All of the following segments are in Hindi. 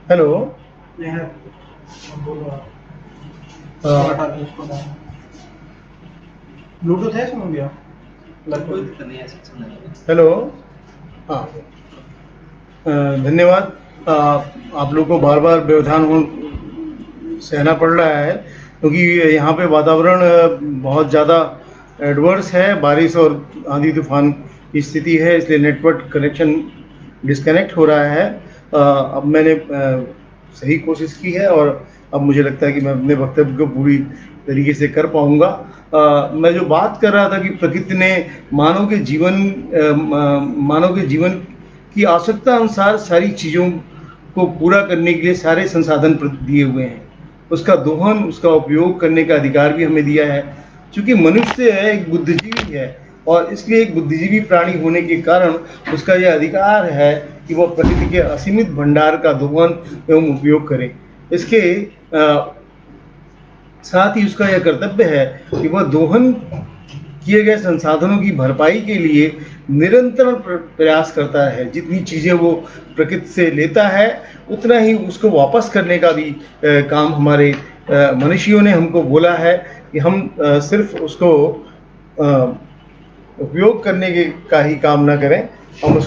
हेलो। ब्लूटूथ है इसमें भैया? कोई दिक्कत नहीं है, ऐसा चलने लगे। हेलो। हाँ, धन्यवाद। आप लोग को बार बार व्यवधान सहना पड़ रहा है क्योंकि यहाँ पे वातावरण बहुत ज़्यादा एडवर्स है, बारिश और आंधी तूफान की स्थिति है, इसलिए नेटवर्क कनेक्शन डिस्कनेक्ट हो रहा है। अब मैंने सही कोशिश की है और अब मुझे लगता है कि मैं अपने वक्तव्य को पूरी तरीके से कर पाऊंगा। मैं जो बात कर रहा था कि प्रकृति ने मानव के जीवन की आवश्यकता अनुसार सारी चीज़ों को पूरा करने के लिए सारे संसाधन दिए हुए हैं। उसका दोहन, उसका उपयोग करने का अधिकार भी हमें दिया है। चूंकि मनुष्य है, एक बुद्धिजीवी है और इसलिए एक बुद्धिजीवी प्राणी होने के कारण उसका यह अधिकार है कि वह प्रकृति के असीमित भंडार का दोहन एवं उपयोग करे। इसके साथ ही उसका यह कर्तव्य है कि वह दोहन किए गए संसाधनों की भरपाई के लिए निरंतर प्रयास करता है। जितनी चीज़ें वो प्रकृति से लेता है उतना ही उसको वापस करने का भी काम हमारे मनुष्यों ने हमको बोला है कि हम सिर्फ उसको उपयोग करने के का ही काम ना करें, हम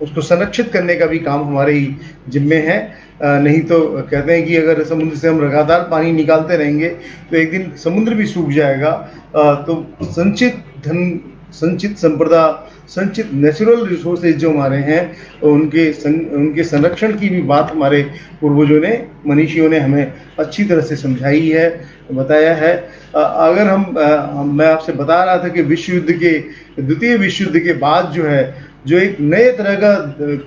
उसको संरक्षित करने का भी काम हमारे ही जिम्मे है। नहीं तो कहते हैं कि अगर समुद्र से हम लगातार पानी निकालते रहेंगे तो एक दिन समुद्र भी सूख जाएगा। तो संचित धन, संचित संपदा, संचित नेचुरल रिसोर्सेज जो हमारे हैं उनके संरक्षण की भी बात हमारे पूर्वजों ने, मनीषियों ने हमें अच्छी तरह से समझाई है, बताया है। अगर मैं आपसे बता रहा था कि द्वितीय विश्व युद्ध के बाद जो एक नए तरह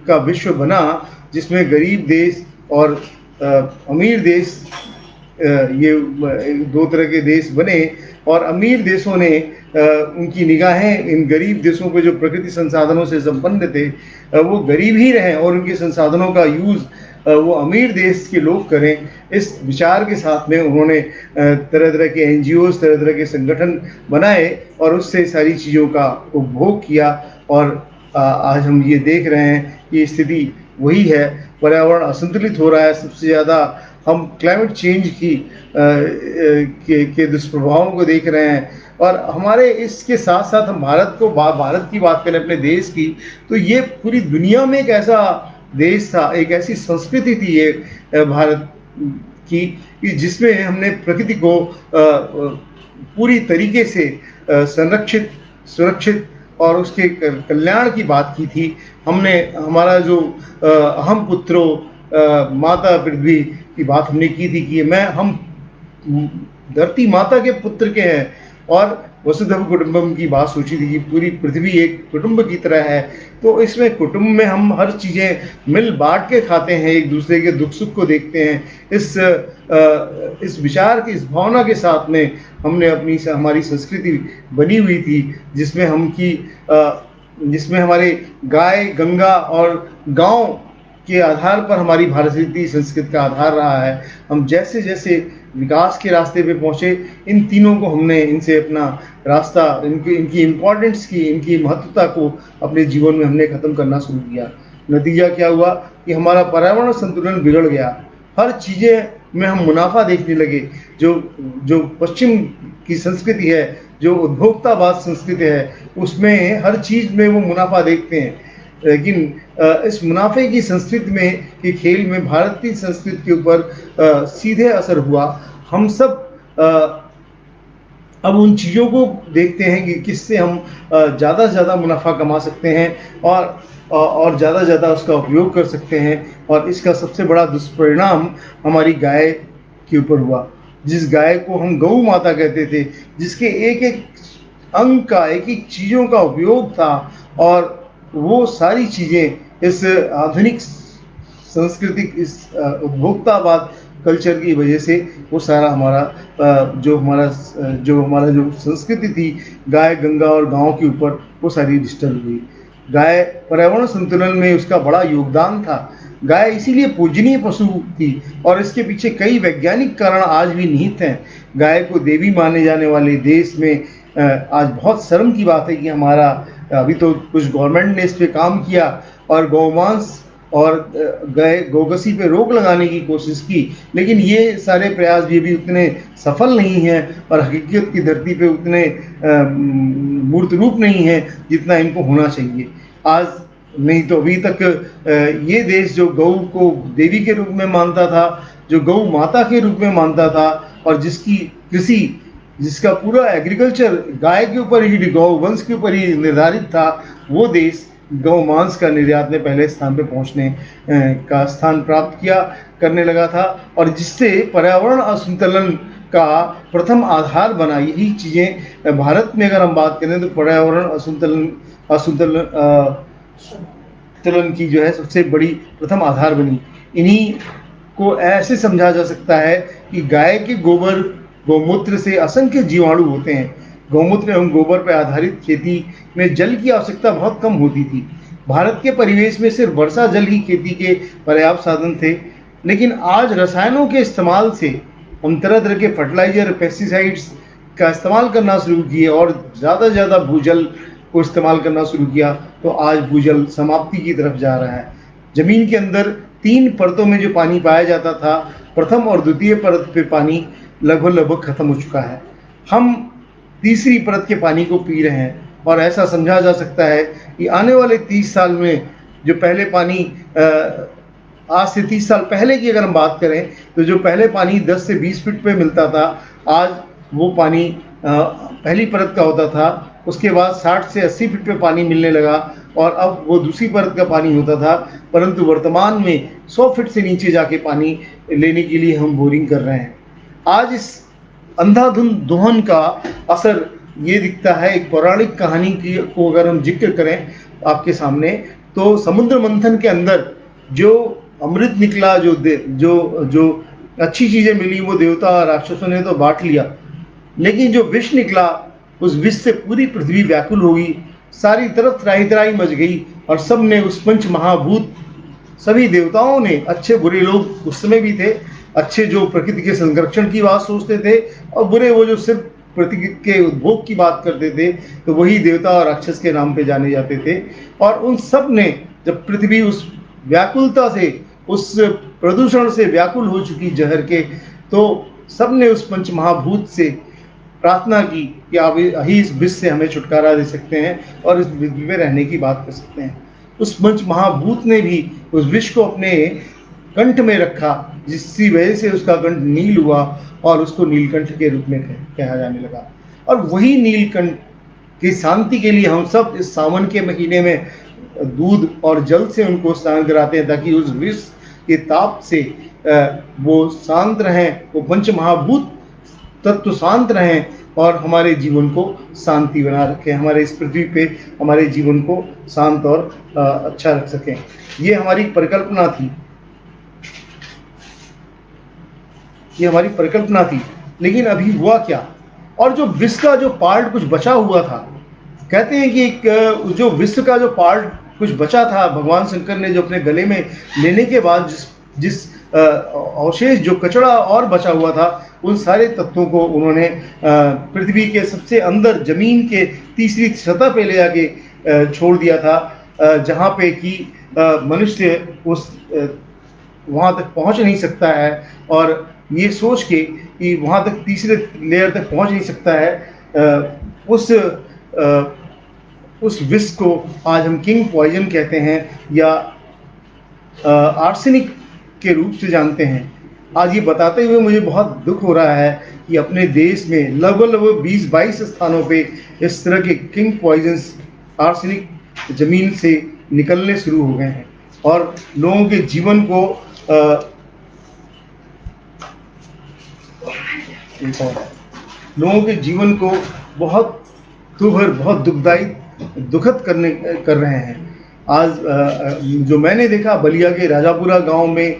का विश्व बना जिसमें गरीब देश और अमीर देश, ये दो तरह के देश बने और अमीर देशों ने उनकी निगाहें इन गरीब देशों पे जो प्रकृति संसाधनों से संपन्न थे वो गरीब ही रहें और उनके संसाधनों का यूज़ वो अमीर देश के लोग करें। इस विचार के साथ में उन्होंने तरह तरह के एनजीओ, तरह तरह के संगठन बनाए और उससे सारी चीज़ों का उपभोग किया। और आज हम ये देख रहे हैं कि स्थिति वही है, पर्यावरण असंतुलित हो रहा है। सबसे ज़्यादा हम क्लाइमेट चेंज के दुष्प्रभावों को देख रहे हैं। और हमारे इसके साथ साथ हम भारत की बात करें, अपने देश की, तो ये पूरी दुनिया में एक ऐसा देश था, एक ऐसी संस्कृति थी ये भारत की, कि जिसमें हमने प्रकृति को पूरी तरीके से संरक्षित, सुरक्षित और उसके कल्याण की बात की थी। हमने हमारा जो अहम पुत्रो माता पृथ्वी की बात हमने की थी कि हम धरती माता के पुत्र के हैं और वसुधैव कुटुंबकम की बात सोची थी कि पूरी पृथ्वी एक कुटुंब की तरह है। तो इसमें कुटुंब में हम हर चीज़ें मिल बांट के खाते हैं, एक दूसरे के दुख सुख को देखते हैं। इस विचार की, इस भावना के साथ में हमने हमारी संस्कृति बनी हुई थी जिसमें हमारे गाय, गंगा और गांव के आधार पर हमारी भारतीय संस्कृति का आधार रहा है। हम जैसे जैसे विकास के रास्ते पे पहुंचे, इन तीनों को हमने इनसे अपना रास्ता, इनकी इम्पोर्टेंस की, इनकी महत्वता को अपने जीवन में हमने ख़त्म करना शुरू किया। नतीजा क्या हुआ कि हमारा पर्यावरण संतुलन बिगड़ गया। हर चीज़ें में हम मुनाफा देखने लगे। जो पश्चिम की संस्कृति है, जो उपभोक्तावाद संस्कृति है, उसमें हर चीज़ में वो मुनाफा देखते हैं। लेकिन इस मुनाफे की संस्कृति में, के खेल में भारतीय संस्कृति के ऊपर सीधे असर हुआ। हम सब अब उन चीज़ों को देखते हैं कि किससे हम ज़्यादा से ज़्यादा मुनाफा कमा सकते हैं और ज़्यादा से ज़्यादा उसका उपयोग कर सकते हैं। और इसका सबसे बड़ा दुष्परिणाम हमारी गाय के ऊपर हुआ। जिस गाय को हम गौ माता कहते थे, जिसके एक एक अंग का, एक एक चीज़ों का उपयोग था, और वो सारी चीज़ें इस आधुनिक सांस्कृतिक, इस उपभोक्तावाद कल्चर की वजह से वो सारा जो हमारा जो संस्कृति थी गाय, गंगा और गांव के ऊपर, वो सारी डिस्टर्ब हुई। गाय पर्यावरण संतुलन में उसका बड़ा योगदान था। गाय इसीलिए पूजनीय पशु थी और इसके पीछे कई वैज्ञानिक कारण आज भी निहित हैं। गाय को देवी माने जाने वाले देश में आज बहुत शर्म की बात है कि हमारा, अभी तो कुछ गवर्नमेंट ने इस पे काम किया और गौमांस और गोकसी पे रोक लगाने की कोशिश की, लेकिन ये सारे प्रयास भी उतने सफल नहीं हैं और हकीकत की धरती पे उतने मूर्त रूप नहीं है जितना इनको होना चाहिए। आज नहीं तो अभी तक ये देश जो गौ को देवी के रूप में मानता था, जो गौ माता के रूप में मानता था, और जिसकी कृषि, जिसका पूरा एग्रीकल्चर गाय के ऊपर ही, गौ वंश के ऊपर ही निर्धारित था, वो देश गौ मांस का निर्यात में पहले स्थान पे पहुंचने का स्थान प्राप्त किया करने लगा था, और जिससे पर्यावरण असंतुलन का प्रथम आधार बना। यही चीज़ें भारत में अगर हम बात करें तो पर्यावरण असंतुलन की जो है सबसे बड़ी प्रथम आधार बनी। इन्हीं को ऐसे समझा जा सकता है कि गाय के गोबर गौमूत्र से असंख्य जीवाणु होते हैं। गौमूत्र एवं गोबर पर आधारित खेती में जल की आवश्यकता बहुत कम होती थी। भारत के परिवेश में सिर्फ वर्षा जल ही खेती के पर्याप्त साधन थे, लेकिन आज रसायनों के इस्तेमाल से हम तरह तरह के फर्टिलाइजर, पेस्टिसाइड्स का इस्तेमाल करना शुरू किए और ज़्यादा से ज़्यादा भूजल को इस्तेमाल करना शुरू किया, तो आज भूजल समाप्ति की तरफ जा रहा है। जमीन के अंदर 3 परतों में जो पानी पाया जाता था, प्रथम और द्वितीय परत पे पानी लगभग खत्म हो चुका है। हम तीसरी परत के पानी को पी रहे हैं, और ऐसा समझा जा सकता है कि आने वाले 30 साल में जो पहले पानी आज से 30 साल पहले की अगर हम बात करें तो जो पहले पानी 10 से 20 फीट पे मिलता था, आज वो पानी पहली परत का होता था, उसके बाद 60 से 80 फीट पे पानी मिलने लगा, और अब वो दूसरी परत का पानी होता था। परंतु वर्तमान में 100 फीट से नीचे जाके पानी लेने के लिए हम बोरिंग कर रहे हैं। आज इस अंधाधुंध दोहन का असर ये दिखता है। एक पौराणिक कहानी की को अगर हम जिक्र करें आपके सामने, तो समुद्र मंथन के अंदर जो अमृत निकला, जो अच्छी चीजें मिली, वो देवता और राक्षसों ने तो बांट लिया, लेकिन जो विष निकला, उस विष से पूरी पृथ्वी व्याकुल हो गई, सारी तरफ त्राही त्राही मच गई, और सब ने उस पंच महाभूत, सभी देवताओं ने, अच्छे बुरे लोग उस समय भी थे, अच्छे जो प्रकृति के संरक्षण की बात सोचते थे, और बुरे वो जो सिर्फ प्रकृति के उपभोग की बात करते थे, तो वही देवता और राक्षस के नाम पे जाने जाते थे। और उन सब ने जब पृथ्वी उस व्याकुलता से, उस प्रदूषण से व्याकुल हो चुकी जहर के, तो सब ने उस पंच महाभूत से प्रार्थना की कि आप ही इस विष से हमें छुटकारा दे सकते हैं और इस पृथ्वी में रहने की बात कर सकते हैं। उस पंच महाभूत ने भी उस विष को अपने कंठ में रखा, जिसकी वजह से उसका कंठ नील हुआ और उसको नीलकंठ के रूप में कहा जाने लगा। और वही नीलकंठ की शांति के लिए हम सब इस सावन के महीने में दूध और जल से उनको स्नान कराते हैं, ताकि उस विष के ताप से वो शांत रहें, वो पंच महाभूत तत्व शांत रहें और हमारे जीवन को शांति बना रखें, हमारे इस पृथ्वी पे हमारे जीवन को शांत और अच्छा रख सकें। ये हमारी परिकल्पना थी, ये हमारी परिकल्पना थी। लेकिन अभी हुआ क्या? और जो विश्व का जो पार्ट कुछ बचा हुआ था, कहते हैं कि एक जो विश्व का जो पार्ट कुछ बचा था, भगवान शंकर ने जो अपने गले में लेने के बाद जिस अवशेष, जो कचरा और बचा हुआ था, उन सारे तत्वों को उन्होंने पृथ्वी के सबसे अंदर जमीन के तीसरी सतह पे ले जाके छोड़ दिया था, जहाँ पे कि मनुष्य उस वहाँ तक पहुँच नहीं सकता है, और ये सोच के कि वहाँ तक तीसरे लेयर तक पहुँच नहीं सकता है, उस विष को आज हम किंग पॉइजन कहते हैं, या आर्सेनिक के रूप से जानते हैं। आज ये बताते हुए मुझे बहुत दुख हो रहा है कि अपने देश में लगभग 20-22 स्थानों पे इस तरह के किंग पॉइजन्स, आर्सेनिक जमीन से निकलने शुरू हो गए हैं, और लोगों के जीवन को बहुत दुखदायी, दुखद कर रहे हैं। आज जो मैंने देखा बलिया के राजापुरा गांव में,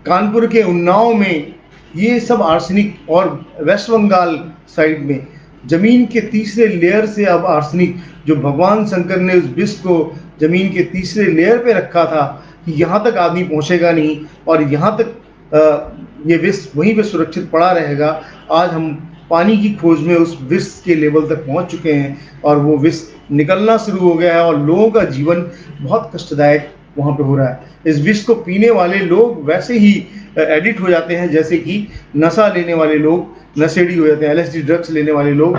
कानपुर के उन्नाव में, ये सब आर्सेनिक, और वेस्ट बंगाल साइड में जमीन के तीसरे लेयर से अब आर्सेनिक, जो भगवान शंकर ने उस विष को जमीन के तीसरे लेयर पे रखा था कि यहाँ तक आदमी पहुँचेगा नहीं और यहाँ तक ये विष वहीं पे सुरक्षित पड़ा रहेगा। आज हम पानी की खोज में उस विष के लेवल तक पहुँच चुके हैं और वो विष निकलना शुरू हो गया है और लोगों का जीवन बहुत कष्टदायक वहाँ पे हो रहा है। इस विष को पीने वाले लोग वैसे ही एडिक्ट हो जाते हैं जैसे कि नशा लेने वाले लोग नशेड़ी हो जाते हैं, LSD ड्रग्स लेने वाले लोग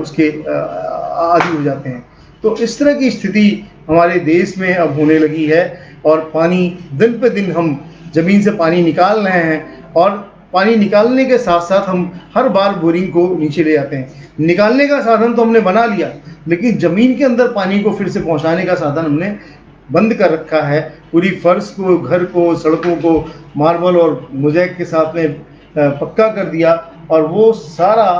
उसके आदी हो जाते हैं। तो इस तरह की स्थिति हमारे देश में अब होने लगी है और पानी दिन पे दिन हम ज़मीन से पानी निकाल रहे हैं और पानी निकालने के साथ साथ हम हर बार बोरिंग को नीचे ले जाते हैं। निकालने का साधन तो हमने बना लिया, लेकिन ज़मीन के अंदर पानी को फिर से पहुंचाने का साधन हमने बंद कर रखा है। पूरी फर्श को, घर को, सड़कों को मार्बल और मोज़ेक के साथ में पक्का कर दिया और वो सारा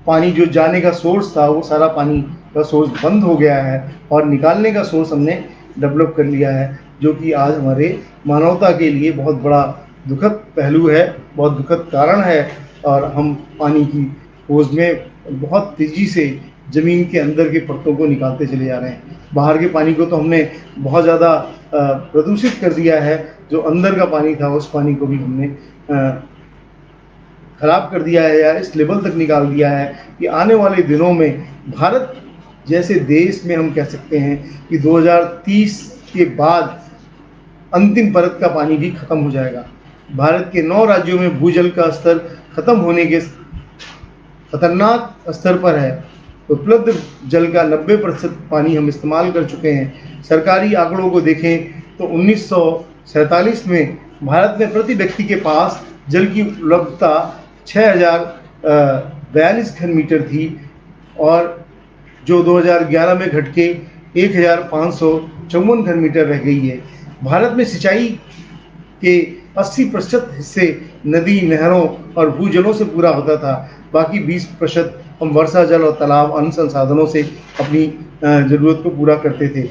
पानी जो जाने का सोर्स था वो सारा पानी का सोर्स बंद हो गया है और निकालने का सोर्स हमने डेवलप कर लिया है, जो कि आज हमारे मानवता के लिए बहुत बड़ा दुखद पहलू है, बहुत दुखद कारण है। और हम पानी की खोज में बहुत तेज़ी से ज़मीन के अंदर के परतों को निकालते चले जा रहे हैं। बाहर के पानी को तो हमने बहुत ज़्यादा प्रदूषित कर दिया है, जो अंदर का पानी था उस पानी को भी हमने ख़राब कर दिया है या इस लेवल तक निकाल दिया है कि आने वाले दिनों में भारत जैसे देश में हम कह सकते हैं कि 2030 के बाद अंतिम परत का पानी भी खत्म हो जाएगा। भारत के 9 राज्यों में भूजल का स्तर खत्म होने के खतरनाक स्तर पर है। उपलब्ध जल का 90% पानी हम इस्तेमाल कर चुके हैं। सरकारी आंकड़ों को देखें तो 1947 में भारत में प्रति व्यक्ति के पास जल की उपलब्धता 6042 घन मीटर थी और जो 2011 में घट के 1554 घन मीटर रह गई है। भारत में सिंचाई के 80% हिस्से नदी, नहरों और भूजलों से पूरा होता था। बाकी 20% हम वर्षा जल और तालाब अन्य संसाधनों से अपनी ज़रूरत को पूरा करते थे।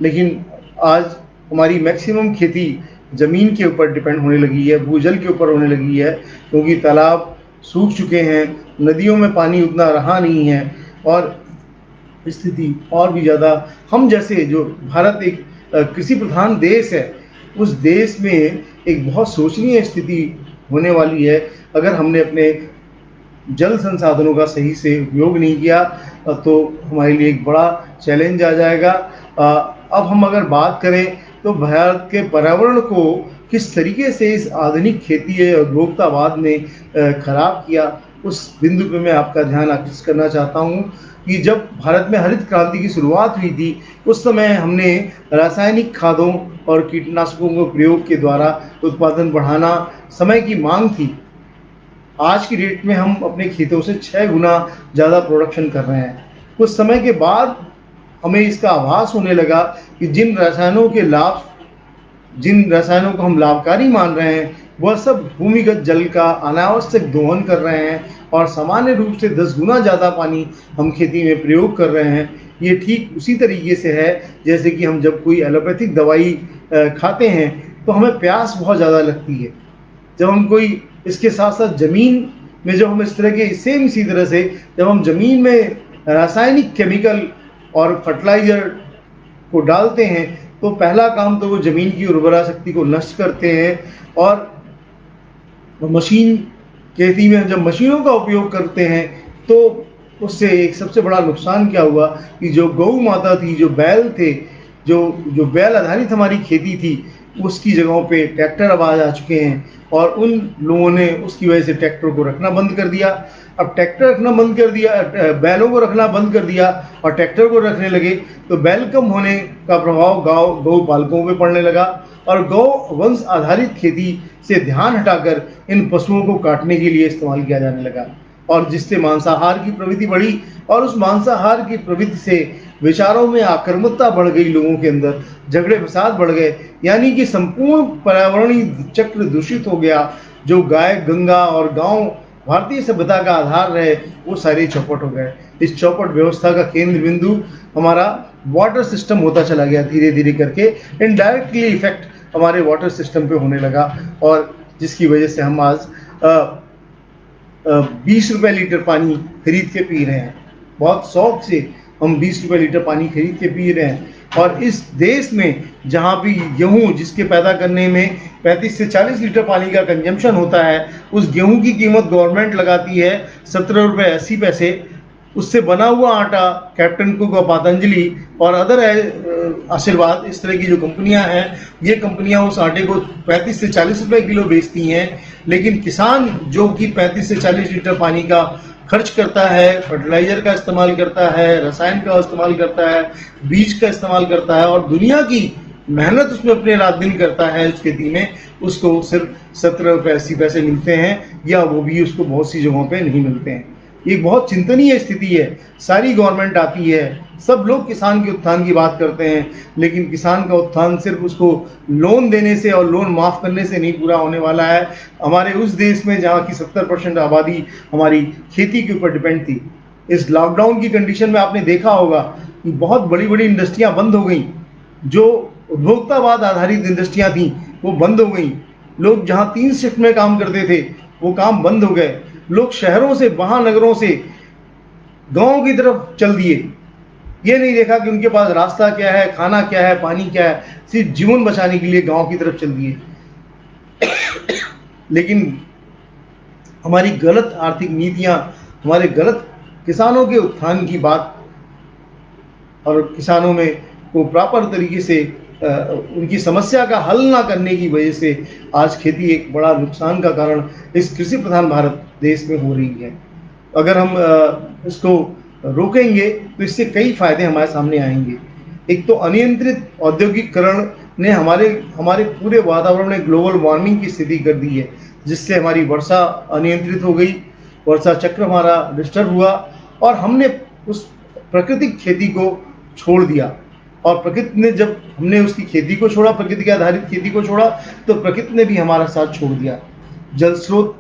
लेकिन आज हमारी मैक्सिमम खेती ज़मीन के ऊपर डिपेंड होने लगी है, भूजल के ऊपर होने लगी है, क्योंकि तालाब सूख चुके हैं, नदियों में पानी उतना रहा नहीं है और स्थिति और भी ज़्यादा हम जैसे जो भारत एक कृषि प्रधान देश है, उस देश में एक बहुत शोचनीय स्थिति होने वाली है अगर हमने अपने जल संसाधनों का सही से उपयोग नहीं किया तो हमारे लिए एक बड़ा चैलेंज आ जाएगा। अब हम अगर बात करें तो भारत के पर्यावरण को किस तरीके से इस आधुनिक खेती उपभोक्तावाद ने खराब किया, उस बिंदु पे मैं आपका ध्यान आकर्षित करना चाहता हूँ कि जब भारत में हरित क्रांति की शुरुआत हुई थी उस समय हमने रासायनिक खादों और कीटनाशकों के प्रयोग के द्वारा उत्पादन बढ़ाना समय की मांग थी। आज की डेट में हम अपने खेतों से 6 गुना ज़्यादा प्रोडक्शन कर रहे हैं। कुछ समय के बाद हमें इसका आभास होने लगा कि जिन रसायनों को हम लाभकारी मान रहे हैं वह सब भूमिगत जल का अनावश्यक दोहन कर रहे हैं और सामान्य रूप से 10 गुना ज़्यादा पानी हम खेती में प्रयोग कर रहे हैं। ये ठीक उसी तरीके से है जैसे कि हम जब कोई एलोपैथिक दवाई खाते हैं तो हमें प्यास बहुत ज़्यादा लगती है। जब हम कोई इसके साथ साथ ज़मीन में जब हम इस तरह के सेम इसी तरह से जब हम ज़मीन में रासायनिक केमिकल और फर्टिलाइज़र को डालते हैं तो पहला काम तो वो ज़मीन की उर्वरा शक्ति को नष्ट करते हैं और मशीन खेती में जब मशीनों का उपयोग करते हैं तो उससे एक सबसे बड़ा नुकसान क्या हुआ कि जो गौ माता थी, जो बैल थे, जो बैल आधारित हमारी खेती थी, उसकी जगहों पे ट्रैक्टर अब आ चुके हैं और उन लोगों ने उसकी वजह से ट्रैक्टर को रखना बंद कर दिया। अब ट्रैक्टर रखना बंद कर दिया, बैलों को रखना बंद कर दिया और ट्रैक्टर को रखने लगे तो बैल कम होने का प्रभाव गौ पालकों पे पड़ने लगा और गौ वंश आधारित खेती से ध्यान हटाकर इन पशुओं को काटने के लिए इस्तेमाल किया जाने लगा और जिससे मांसाहार की प्रवृत्ति बढ़ी और उस मांसाहार की प्रवृत्ति से विचारों में आक्रामकता बढ़ गई, लोगों के अंदर झगड़े फसाद बढ़ गए, यानी कि संपूर्ण पर्यावरणीय चक्र दूषित हो गया। जो गाय, गंगा और गांव भारतीय सभ्यता का आधार रहे वो सारे चौपट हो गए। इस चौपट व्यवस्था का केंद्र बिंदु हमारा वाटर सिस्टम होता चला गया, धीरे धीरे करके इनडायरेक्टली इफेक्ट हमारे वाटर सिस्टम पे होने लगा और जिसकी वजह से हम आज 20 रुपए लीटर पानी खरीद के पी रहे हैं। बहुत शौक से हम 20 रुपए लीटर पानी खरीद के पी रहे हैं और इस देश में जहाँ भी गेहूँ जिसके पैदा करने में 35 से 40 लीटर पानी का कंजम्पशन होता है, उस गेहूँ की कीमत गवर्नमेंट लगाती है 17 रुपये 80 पैसे उससे बना हुआ आटा कैप्टन कुक और पतंजलि और अदर आशीर्वाद, इस तरह की जो कंपनियां हैं, ये कंपनियां उस आटे को 35 से 40 रुपए किलो बेचती हैं। लेकिन किसान जो कि 35 से 40 लीटर पानी का खर्च करता है, फर्टिलाइजर का इस्तेमाल करता है, रसायन का इस्तेमाल करता है, बीज का इस्तेमाल करता है और दुनिया की मेहनत उसमें अपने रात दिन करता है उस खेती में, उसको सिर्फ 17 रुपये 80 पैसे मिलते हैं, या वो भी उसको बहुत सी जगहों पे नहीं मिलते हैं। ये बहुत चिंतनीय स्थिति है। सारी गवर्नमेंट आती है, सब लोग किसान के उत्थान की बात करते हैं, लेकिन किसान का उत्थान सिर्फ उसको लोन देने से और लोन माफ़ करने से नहीं पूरा होने वाला है। हमारे उस देश में जहाँ की 70% आबादी हमारी खेती के ऊपर डिपेंड थी, इस लॉकडाउन की कंडीशन में आपने देखा होगा कि बहुत बड़ी बड़ी इंडस्ट्रियाँ बंद हो गई, जो उपभोक्तावाद आधारित इंडस्ट्रियाँ थी वो बंद हो गई। लोग जहाँ 3 शिफ्ट में काम करते थे वो काम बंद हो गए। लोग शहरों से, महानगरों से गांव की तरफ चल दिए। ये नहीं देखा कि उनके पास रास्ता क्या है, खाना क्या है, पानी क्या है, सिर्फ जीवन बचाने के लिए गांव की तरफ चल दिए। लेकिन हमारी गलत आर्थिक नीतियां, हमारे गलत किसानों के उत्थान की बात और किसानों में को प्रॉपर तरीके से उनकी समस्या का हल ना करने की वजह से आज खेती एक बड़ा नुकसान का कारण इस कृषि प्रधान भारत देश में हो रही है। अगर हम इसको रोकेंगे तो इससे कई फायदे हमारे सामने आएंगे। एक तो अनियंत्रित औद्योगिकरण ने हमारे पूरे वातावरण में ग्लोबल वार्मिंग की स्थिति कर दी है, जिससे हमारी वर्षा अनियंत्रित हो गई, वर्षा चक्र हमारा डिस्टर्ब हुआ और हमने उस प्राकृतिक खेती को छोड़ दिया। और प्रकृति ने, जब हमने उसकी खेती को छोड़ा, प्रकृति के आधारित खेती को छोड़ा, तो प्रकृति ने भी हमारा साथ छोड़ दिया। जल स्रोत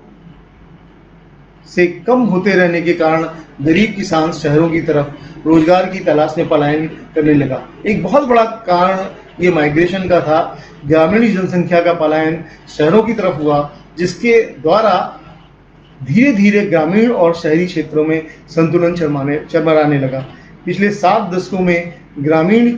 से कम होते रहने के कारण गरीब किसान शहरों की तरफ रोजगार की तलाश में पलायन करने लगा। एक बहुत बड़ा कारण ये माइग्रेशन का था, ग्रामीण जनसंख्या का पलायन शहरों की तरफ हुआ, जिसके द्वारा धीरे धीरे ग्रामीण और शहरी क्षेत्रों में संतुलन चरमराने लगा। पिछले 7 दशकों में ग्रामीण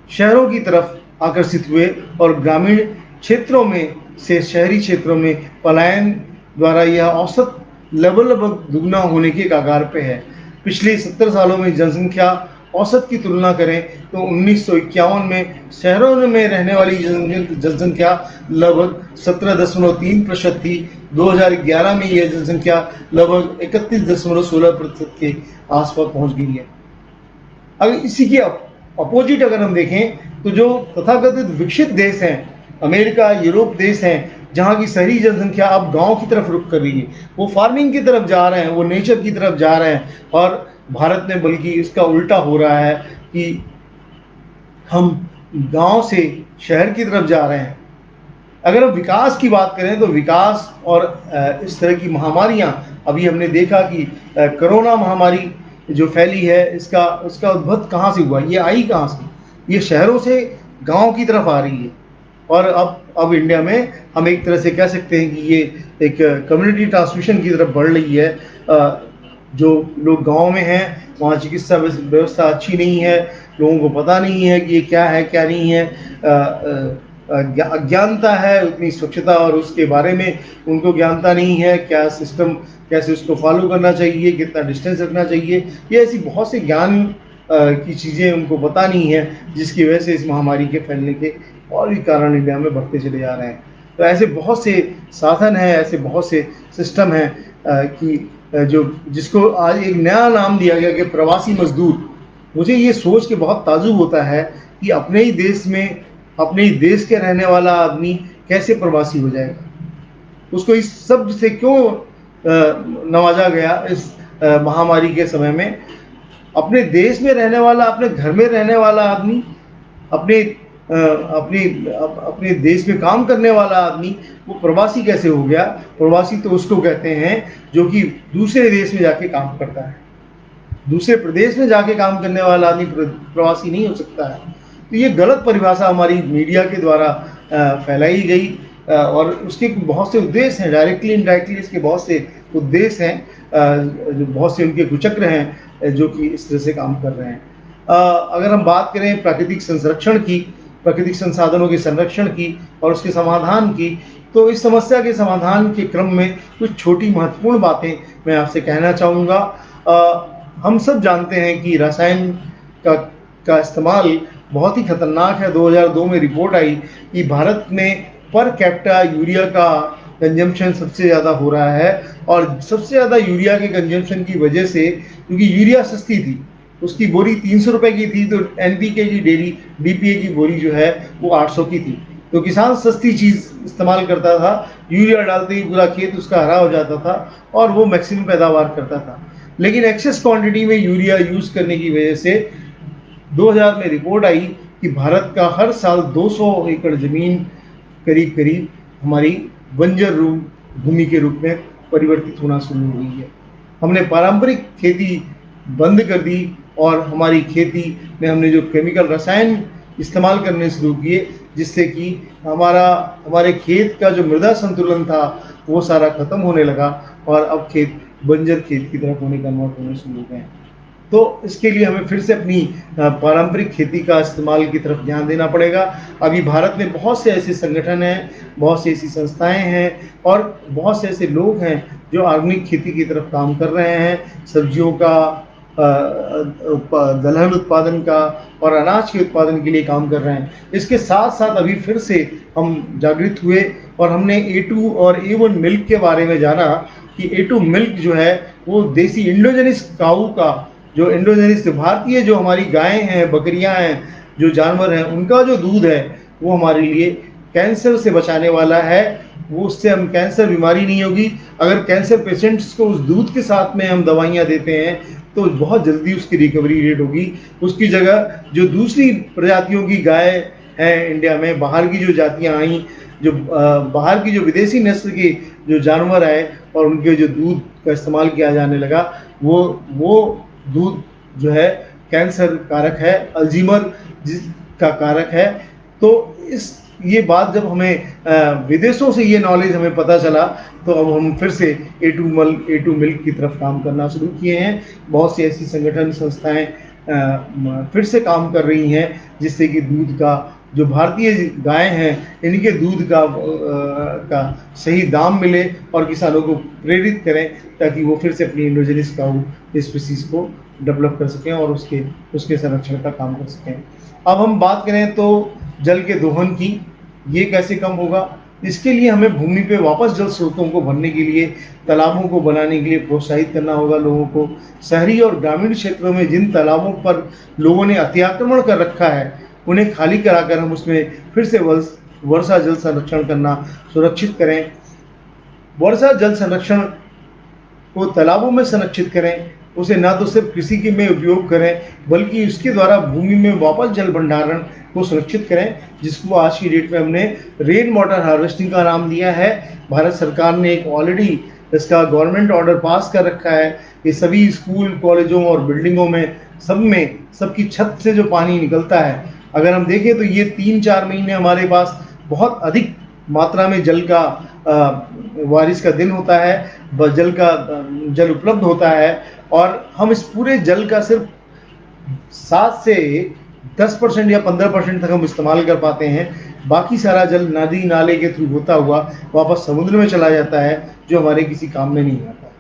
शहरों की तरफ आकर्षित हुए और ग्रामीण क्षेत्रों में से शहरी क्षेत्रों में पलायन द्वारा यह औसत लगभग दुगना होने के कगार पे है। पिछले 70 सालों में जनसंख्या औसत की तुलना करें तो 1951 में शहरों में रहने वाली जनसंख्या लगभग 17.3% थी। 2011 में यह जनसंख्या लगभग 31.16% के आसपास पहुंच गई है। अगर इसी के अपोजिट अगर हम देखें तो जो तथाकथित विकसित देश हैं, अमेरिका, यूरोप देश हैं, जहाँ की शहरी जनसंख्या अब गांव की तरफ रुख कर रही है, वो फार्मिंग की तरफ जा रहे हैं, वो नेचर की तरफ जा रहे हैं। और भारत में बल्कि इसका उल्टा हो रहा है कि हम गांव से शहर की तरफ जा रहे हैं। अगर हम विकास की बात करें तो विकास और इस तरह की महामारियां, अभी हमने देखा कि कोरोना महामारी जो फैली है, इसका उद्भव कहाँ से हुआ, ये आई कहाँ से? ये शहरों से गांव की तरफ आ रही है। और अब इंडिया में हम एक तरह से कह सकते हैं कि ये एक कम्युनिटी ट्रांसमिशन की तरफ बढ़ रही है। जो लोग गांव में हैं, वहाँ चिकित्सा व्यवस्था अच्छी नहीं है, लोगों को पता नहीं है कि ये क्या है क्या नहीं है, अज्ञानता है, उतनी स्वच्छता और उसके बारे में उनको ज्ञानता नहीं है, क्या सिस्टम कैसे उसको फॉलो करना चाहिए, कितना डिस्टेंस रखना चाहिए, ये ऐसी बहुत से ज्ञान की चीज़ें उनको पता नहीं है, जिसकी वजह से इस महामारी के फैलने के और भी कारण इंडिया में बढ़ते चले जा रहे हैं। तो ऐसे बहुत से साधन हैं, ऐसे बहुत से सिस्टम हैं कि जिसको आज एक नया नाम दिया गया कि प्रवासी मजदूर। मुझे ये सोच के बहुत ताज्जुब होता है कि अपने ही देश में, अपने ही देश के रहने वाला आदमी कैसे प्रवासी हो जाएगा? उसको इस शब्द से क्यों नवाजा गया इस महामारी के समय में? अपने देश में रहने वाला, अपने घर में रहने वाला आदमी, अपने देश में काम करने वाला आदमी, वो प्रवासी कैसे हो गया? प्रवासी तो उसको कहते हैं जो कि दूसरे देश में जाके काम करता है। दूसरे प्रदेश में जाके काम करने वाला आदमी प्रवासी नहीं हो सकता है। तो ये गलत परिभाषा हमारी मीडिया के द्वारा फैलाई गई और उसके बहुत से उद्देश्य हैं, डायरेक्टली इनडायरेक्टली इसके बहुत से उद्देश्य हैं, जो बहुत से उनके कुचक्र हैं जो कि इस तरह से काम कर रहे हैं। अगर हम बात करें प्राकृतिक संरक्षण की, प्राकृतिक संसाधनों के संरक्षण की और उसके समाधान की, तो इस समस्या के समाधान के क्रम में कुछ छोटी महत्वपूर्ण बातें मैं आपसे कहना चाहूँगा। हम सब जानते हैं कि रसायन का का इस्तेमाल बहुत ही खतरनाक है। 2002 में रिपोर्ट आई कि भारत में पर कैपिटा यूरिया का कंजम्पशन सबसे ज़्यादा हो रहा है, और सबसे ज़्यादा यूरिया के कंजम्पशन की वजह से, क्योंकि यूरिया सस्ती थी, उसकी बोरी 300 रुपए की थी, तो एनपीके की डीपीए की बोरी जो है वो 800 की थी। तो किसान सस्ती चीज़ इस्तेमाल करता था, यूरिया डालते ही पूरा खेत उसका हरा हो जाता था और वो मैक्सिमम पैदावार करता था। लेकिन एक्सेस क्वांटिटी में यूरिया यूज़ करने की वजह से 2000 में रिपोर्ट आई कि भारत का हर साल 200 एकड़ ज़मीन करीब करीब हमारी बंजर भूमि के रूप में परिवर्तित होना शुरू हो गई है। हमने पारंपरिक खेती बंद कर दी और हमारी खेती में हमने जो केमिकल रसायन इस्तेमाल करने शुरू किए, जिससे कि हमारे खेत का जो मृदा संतुलन था वो सारा खत्म होने लगा और अब खेत बंजर खेत की तरफ कन्वर्ट होने शुरू हो गए हैं। तो इसके लिए हमें फिर से अपनी पारंपरिक खेती का इस्तेमाल की तरफ ध्यान देना पड़ेगा। अभी भारत में बहुत से ऐसे संगठन हैं, बहुत सी ऐसी संस्थाएं हैं और बहुत से ऐसे लोग हैं जो ऑर्गेनिक खेती की तरफ काम कर रहे हैं। सब्जियों का, दलहन उत्पादन का और अनाज के उत्पादन के लिए काम कर रहे हैं। इसके साथ साथ अभी फिर से हम जागृत हुए और हमने A2 और A1 मिल्क के बारे में जाना कि A2 मिल्क जो है वो देसी इंडोजेनिस काऊ का, जो इंडोजेनिस भारतीय जो हमारी गायें हैं, बकरियां हैं, जो जानवर हैं, उनका जो दूध है वो हमारे लिए कैंसर से बचाने वाला है। वो उससे हम कैंसर बीमारी नहीं होगी। अगर कैंसर पेशेंट्स को उस दूध के साथ में हम दवाइयाँ देते हैं तो बहुत जल्दी उसकी रिकवरी रेट होगी। उसकी जगह जो दूसरी प्रजातियों की गाय है इंडिया में, बाहर की जो जातियाँ आई, जो बाहर की जो विदेशी नस्ल के जो जानवर आए और उनके जो दूध का इस्तेमाल किया जाने लगा, वो दूध जो है कैंसर कारक है, अल्जीमर का कारक है। तो ये बात जब हमें विदेशों से ये नॉलेज हमें पता चला, तो अब हम फिर से A2 मिल्क की तरफ काम करना शुरू किए हैं। बहुत सी ऐसी संगठन संस्थाएं फिर से काम कर रही हैं जिससे कि दूध का, जो भारतीय गाय हैं, इनके दूध का सही दाम मिले और किसानों को प्रेरित करें ताकि वो फिर से अपनी इंडोजेनिस काऊ स्पीसीज को डेवलप कर सकें और उसके संरक्षण का काम कर सकें। अब हम बात करें तो जल के दोहन की, ये कैसे कम होगा? इसके लिए हमें भूमि पे वापस जल स्रोतों को भरने के लिए, तालाबों को बनाने के लिए प्रोत्साहित करना होगा लोगों को। शहरी और ग्रामीण क्षेत्रों में जिन तालाबों पर लोगों ने अतिक्रमण कर रखा है उन्हें खाली कराकर हम उसमें फिर से वर्षा जल संरक्षण करना सुरक्षित करें। वर्षा जल संरक्षण को तालाबों में संरक्षित करें, उसे ना तो सिर्फ कृषि के में उपयोग करें बल्कि उसके द्वारा भूमि में वापस जल भंडारण को सुरक्षित करें, जिसको आज की डेट में हमने रेन वाटर हार्वेस्टिंग का नाम दिया है। भारत सरकार ने एक ऑलरेडी इसका गवर्नमेंट ऑर्डर पास कर रखा है कि सभी स्कूल, कॉलेजों और बिल्डिंगों में सबकी छत से जो पानी निकलता है, अगर हम देखें तो ये 3-4 महीने हमारे पास बहुत अधिक मात्रा में जल का बारिश का दिन होता है, जल उपलब्ध होता है और हम इस पूरे जल का सिर्फ 7 से 10% या 15% तक हम इस्तेमाल कर पाते हैं। बाकी सारा जल नदी नाले के थ्रू होता हुआ वापस समुद्र में चला जाता है, जो हमारे किसी काम में नहीं आता।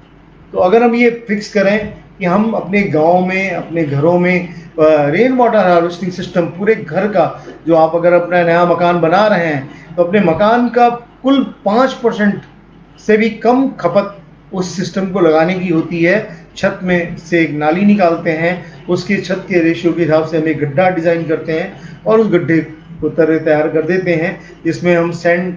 तो अगर हम ये फिक्स करें कि हम अपने गाँव में, अपने घरों में रेन वाटर हार्वेस्टिंग सिस्टम, पूरे घर का, जो आप अगर अपना नया मकान बना रहे हैं तो अपने मकान का कुल 5% से भी कम खपत उस सिस्टम को लगाने की होती है। छत में से एक नाली निकालते हैं, उसके छत के रेशियो के हिसाब से हम एक गड्ढा डिज़ाइन करते हैं और उस गड्ढे को तैयार कर देते हैं, जिसमें हम सैंड,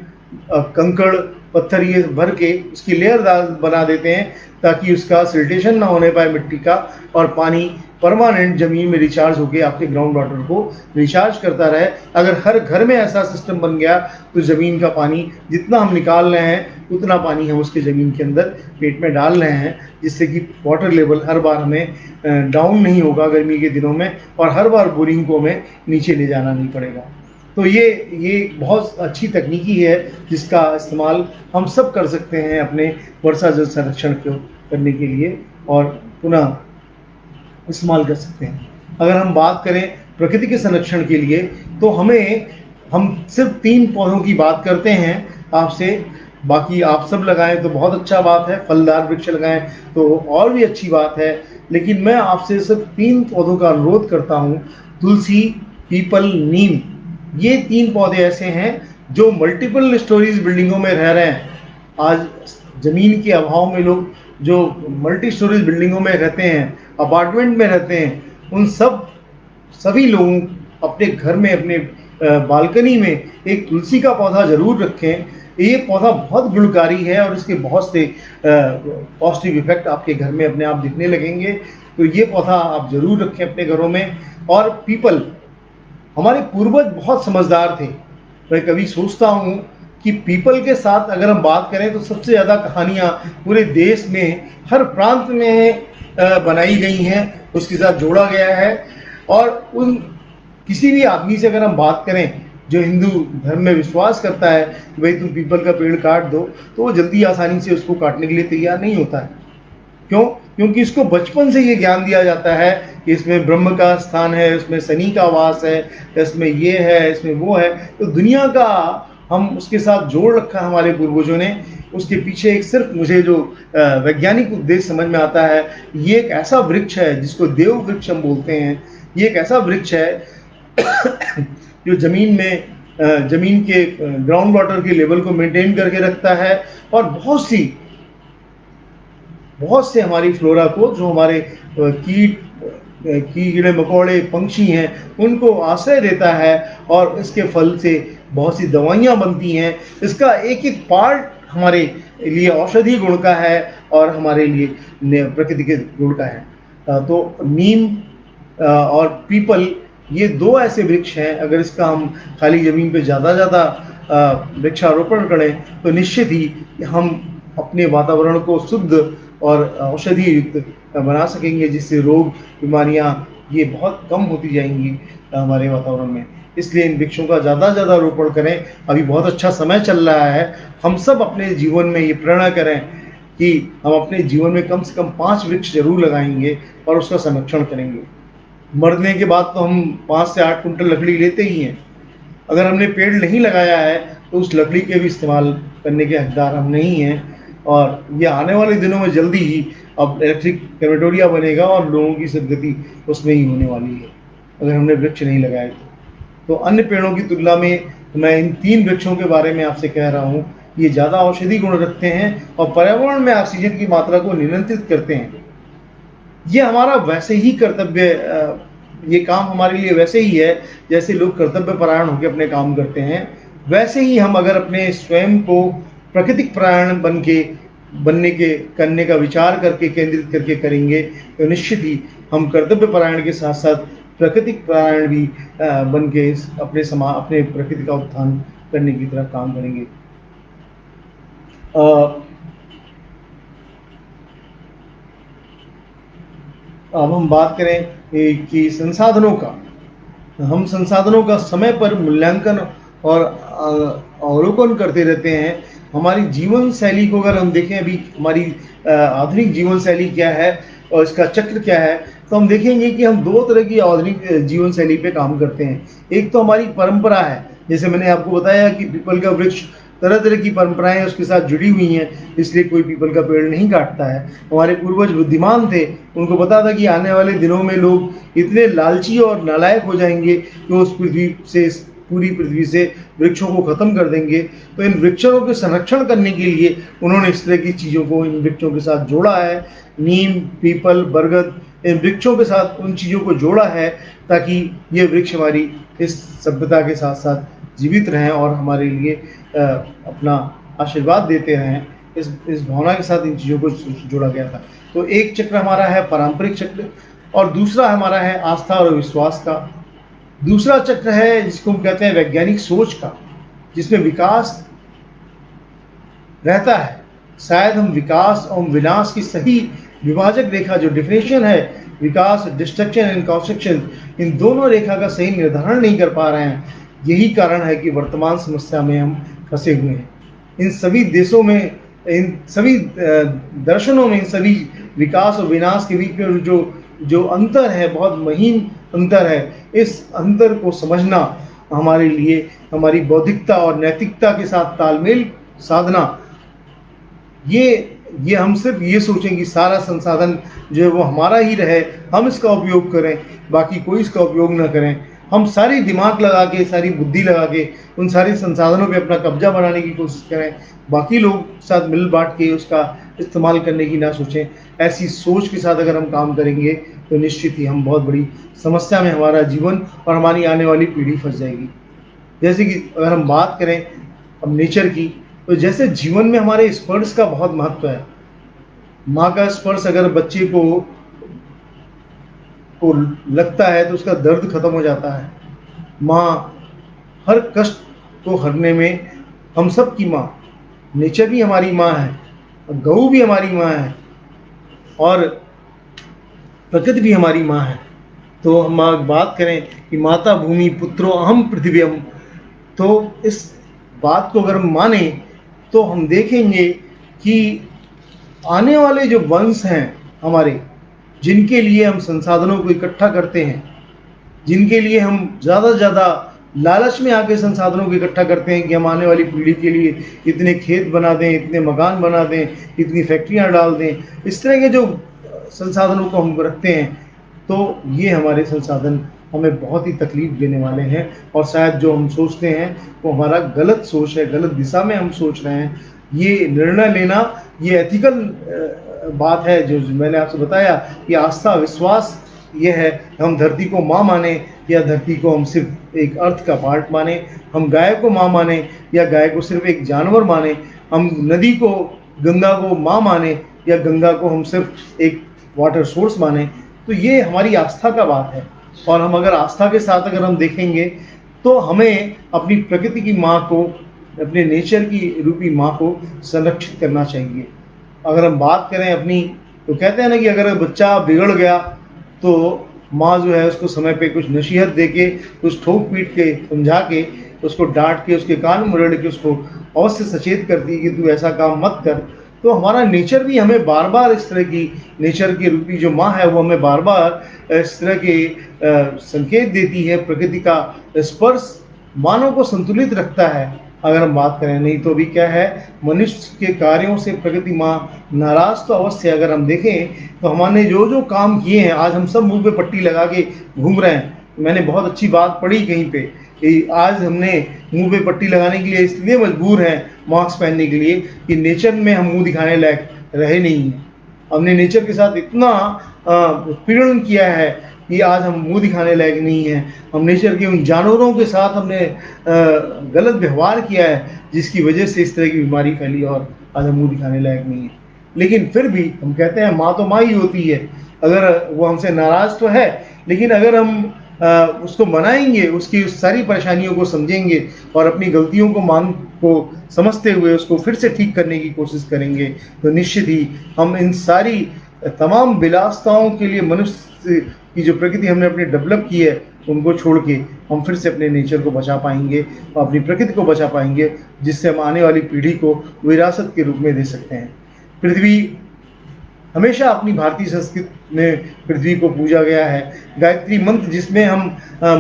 कंकड़, पत्थर ये भर के उसकी लेयर बना देते हैं ताकि उसका सिल्टेशन ना होने पाए मिट्टी का, और पानी परमानेंट ज़मीन में रिचार्ज होकर आपके ग्राउंड वाटर को रिचार्ज करता रहे। अगर हर घर में ऐसा सिस्टम बन गया तो ज़मीन का पानी जितना हम निकाल रहे हैं उतना पानी हम उसके ज़मीन के अंदर पेट में डाल रहे हैं, जिससे कि वाटर लेवल हर बार हमें डाउन नहीं होगा गर्मी के दिनों में, और हर बार बोरिंग को हमें नीचे ले जाना नहीं पड़ेगा। तो ये बहुत अच्छी तकनीकी है जिसका इस्तेमाल हम सब कर सकते हैं अपने वर्षा जल संरक्षण को करने के लिए और पुनः इस्तेमाल कर सकते हैं। अगर हम बात करें प्रकृति के संरक्षण के लिए तो हम सिर्फ 3 पौधों की बात करते हैं आपसे। बाकी आप सब लगाएं तो बहुत अच्छा बात है, फलदार वृक्ष लगाएं तो और भी अच्छी बात है। लेकिन मैं आपसे सिर्फ 3 पौधों का अनुरोध करता हूँ, तुलसी, पीपल, नीम। ये 3 पौधे ऐसे हैं जो मल्टीपल स्टोरीज बिल्डिंगों में रह रहे हैं। आज जमीन के अभाव में लोग जो मल्टी स्टोरीज बिल्डिंगों में रहते हैं, अपार्टमेंट में रहते हैं, उन सभी लोगों अपने घर में, अपने बालकनी में एक तुलसी का पौधा जरूर रखें। ये पौधा बहुत गुणकारी है और इसके बहुत से पॉजिटिव इफेक्ट आपके घर में अपने आप दिखने लगेंगे। तो ये पौधा आप जरूर रखें अपने घरों में। और पीपल, हमारे पूर्वज बहुत समझदार थे। मैं कभी सोचता हूँ कि पीपल के साथ अगर हम बात करें तो सबसे ज़्यादा कहानियाँ पूरे देश में हर प्रांत में बनाई गई हैं, उसके साथ जोड़ा गया है। और उन किसी भी आदमी से अगर हम बात करें जो हिंदू धर्म में विश्वास करता है कि भाई तुम पीपल का पेड़ काट दो, तो वो जल्दी आसानी से उसको काटने के लिए तैयार नहीं होता है। क्यों? क्योंकि इसको बचपन से ये ज्ञान दिया जाता है कि इसमें ब्रह्म का स्थान है, इसमें शनि का वास है, इसमें ये है, इसमें वो है। तो दुनिया का हम उसके साथ जोड़ रखा है हमारे पूर्वजों ने। उसके पीछे एक सिर्फ मुझे जो वैज्ञानिक उद्देश्य समझ में आता है, ये एक ऐसा वृक्ष है जिसको देव वृक्ष हम बोलते हैं। ये एक ऐसा वृक्ष है जो जमीन के ग्राउंड वाटर के लेवल को मेंटेन करके रखता है और बहुत से हमारी फ्लोरा को, जो हमारे कीड़े मकोड़े पंक्षी हैं, उनको आश्रय देता है। और इसके फल से बहुत सी दवाइयाँ बनती हैं। इसका एक एक पार्ट हमारे लिए औषधीय गुण का है और हमारे लिए प्रकृति के गुण का है। तो नीम और पीपल, ये 2 ऐसे वृक्ष हैं, अगर इसका हम खाली ज़मीन पे ज़्यादा वृक्षारोपण करें तो निश्चित ही हम अपने वातावरण को शुद्ध और औषधीय युक्त बना सकेंगे, जिससे रोग बीमारियां ये बहुत कम होती जाएंगी हमारे वातावरण में। इसलिए इन वृक्षों का ज़्यादा रोपण करें। अभी बहुत अच्छा समय चल रहा है। हम सब अपने जीवन में ये प्रेरणा करें कि हम अपने जीवन में कम से कम 5 वृक्ष जरूर लगाएंगे और उसका संरक्षण करेंगे। मरने के बाद तो हम 5 से 8 कुंटल लकड़ी लेते ही हैं। अगर हमने पेड़ नहीं लगाया है तो उस लकड़ी के भी इस्तेमाल करने के हकदार हम नहीं हैं। और ये आने वाले दिनों में जल्दी ही अब इलेक्ट्रिक क्रेमेटोरिया बनेगा और लोगों की सदगति उसमें ही होने वाली है, अगर हमने वृक्ष नहीं लगाए तो अन्य पेड़ों की तुलना में मैं इन 3 वृक्षों के बारे में आपसे कह रहा हूँ। ये ज़्यादा औषधि गुण रखते हैं और पर्यावरण में ऑक्सीजन की मात्रा को नियंत्रित करते हैं। ये हमारा वैसे ही कर्तव्य, ये काम हमारे लिए वैसे ही है जैसे लोग कर्तव्य परायण होकर अपने काम करते हैं। वैसे ही हम अगर अपने स्वयं को प्राकृतिक परायण करने का विचार करके, केंद्रित करके करेंगे तो निश्चित ही हम कर्तव्य परायण के साथ साथ प्राकृतिक परायण भी बन के अपने प्रकृति का उत्थान करने की तरफ काम करेंगे। अब हम बात करें कि संसाधनों का, हम संसाधनों का समय पर मूल्यांकन और अवलोकन करते रहते हैं। हमारी जीवन शैली को अगर हम देखें, अभी हमारी आधुनिक जीवन शैली क्या है और इसका चक्र क्या है, तो हम देखेंगे कि हम 2 तरह की आधुनिक जीवन शैली पे काम करते हैं। एक तो हमारी परंपरा है, जैसे मैंने आपको बताया कि पीपल का वृक्ष, तरह तरह की परंपराएं उसके साथ जुड़ी हुई हैं, इसलिए कोई पीपल का पेड़ नहीं काटता है। हमारे पूर्वज बुद्धिमान थे, उनको पता था कि आने वाले दिनों में लोग इतने लालची और नालायक हो जाएंगे कि उस पूरी पृथ्वी से वृक्षों को खत्म कर देंगे। तो इन वृक्षों के संरक्षण करने के लिए उन्होंने इस तरह की चीज़ों को इन वृक्षों के साथ जोड़ा है। नीम, पीपल, बरगद, इन वृक्षों के साथ उन चीज़ों को जोड़ा है ताकि ये वृक्ष हमारी इस सभ्यता के साथ साथ जीवित रहें और हमारे लिए अपना आशीर्वाद देते रहें। इस भावना के साथ इन चीज़ों को जोड़ा गया था। तो एक चक्र हमारा है पारंपरिक चक्र और दूसरा हमारा है आस्था और विश्वास का। दूसरा चक्र है जिसको हम कहते हैं वैज्ञानिक सोच का, जिसमें विकास रहता है। शायद हम विकास और विनाश की सही विभाजक रेखा, जो डिफिनेशन है विकास, डिस्ट्रक्शन एंड कंस्ट्रक्शन, इन दोनों रेखा का सही निर्धारण नहीं कर पा रहे हैं। यही कारण है कि वर्तमान समस्या में हम फंसे हुए हैं। इन सभी देशों में, इन सभी दर्शनों में, इन सभी विकास और विनाश के बीच में जो अंतर है, बहुत महीन अंतर है। इस अंतर को समझना हमारे लिए हमारी बौद्धिकता और नैतिकता के साथ तालमेल साधना, ये हम सिर्फ ये सोचें कि सारा संसाधन जो है वो हमारा ही रहे, हम इसका उपयोग करें, बाकी कोई इसका उपयोग ना करें। हम सारी दिमाग लगा के, सारी बुद्धि लगा के उन सारे संसाधनों पे अपना कब्जा बनाने की कोशिश करें, बाकी लोग साथ मिल बांट के उसका इस्तेमाल करने की ना सोचें। ऐसी सोच के साथ अगर हम काम करेंगे तो निश्चित ही हम बहुत बड़ी समस्या में हमारा जीवन और हमारी आने वाली पीढ़ी फंस जाएगी। जैसे कि अगर हम बात करें अब नेचर की, तो जैसे जीवन में हमारे स्पर्श का बहुत महत्व है। माँ का स्पर्श अगर बच्चे को लगता है तो उसका दर्द खत्म हो जाता है। माँ हर कष्ट को हरने में हम सब की माँ, नेचर भी हमारी माँ है, गऊ भी हमारी माँ है और प्रकृति भी हमारी माँ है। तो हम बात करें कि माता भूमि पुत्रो अहम पृथिव्यम, तो इस बात को अगर हम माने तो हम देखेंगे कि आने वाले जो वंश हैं हमारे, जिनके लिए हम संसाधनों को इकट्ठा करते हैं, जिनके लिए हम ज़्यादा से ज़्यादा लालच में आके संसाधनों को इकट्ठा करते हैं कि हम आने वाली पीढ़ी के लिए इतने खेत बना दें, इतने मकान बना दें, इतनी फैक्ट्रियां डाल दें, इस तरह के जो संसाधनों को हम रखते हैं, तो ये हमारे संसाधन हमें बहुत ही तकलीफ देने वाले हैं। और शायद जो हम सोचते हैं वो हमारा गलत सोच है, गलत दिशा में हम सोच रहे हैं। ये निर्णय लेना, ये एथिकल बात है जो मैंने आपसे बताया कि आस्था विश्वास ये है, हम धरती को माँ माने या धरती को हम सिर्फ एक अर्थ का पार्ट माने, हम गाय को माँ माने या गाय को सिर्फ एक जानवर माने, हम नदी को गंगा को माँ माने या गंगा को हम सिर्फ एक वाटर सोर्स माने, तो ये हमारी आस्था का बात है। और हम अगर आस्था के साथ अगर हम देखेंगे तो हमें अपनी प्रकृति की माँ को, अपने नेचर की रूपी माँ को संरक्षित करना चाहिए। अगर हम बात करें अपनी, तो कहते हैं ना कि अगर बच्चा बिगड़ गया तो माँ जो है उसको समय पे कुछ नसीहत दे के, कुछ ठोक पीट के समझा के, उसको डांट के, उसके कान मुरड़ के उसको अवश्य सचेत करती है कि तू ऐसा काम मत कर। तो हमारा नेचर भी हमें बार बार इस तरह की, नेचर की रूपी जो माँ है वो हमें बार बार इस तरह के संकेत देती है। प्रकृति का स्पर्श मानव को संतुलित रखता है अगर हम बात करें। नहीं तो अभी क्या है, मनुष्य के कार्यों से प्रकृति माँ नाराज तो अवश्य। अगर हम देखें तो हमने जो जो काम किए हैं, आज हम सब मुंह पे पट्टी लगा के घूम रहे हैं। मैंने बहुत अच्छी बात पढ़ी कहीं पे कि आज हमने मुंह पे पट्टी लगाने के लिए इसलिए मजबूर हैं, मास्क पहनने के लिए, कि नेचर में हम मुंह दिखाने लायक रहे नहीं हैं। हमने नेचर के साथ इतना उत्पीड़न किया है कि आज हम मुंह दिखाने लायक नहीं हैं। हम नेचर के उन जानवरों के साथ हमने गलत व्यवहार किया है जिसकी वजह से इस तरह की बीमारी फैली और आज हम मुंह दिखाने लायक नहीं है। लेकिन फिर भी हम कहते हैं माँ तो माँ ही होती है। अगर वो हमसे नाराज तो है, लेकिन अगर हम उसको मनाएंगे, उसकी सारी परेशानियों को समझेंगे और अपनी गलतियों को समझते हुए उसको फिर से ठीक करने की कोशिश करेंगे, तो निश्चित ही हम इन सारी तमाम विलासिताओं के लिए, मनुष्य की जो प्रकृति हमने अपनी डेवलप की है, उनको छोड़ के हम फिर से अपने नेचर को बचा पाएंगे और अपनी प्रकृति को बचा पाएंगे, जिससे हम आने वाली पीढ़ी को विरासत के रूप में दे सकते हैं। पृथ्वी हमेशा अपनी भारतीय संस्कृति में पृथ्वी को पूजा गया है। गायत्री मंत्र, जिसमें हम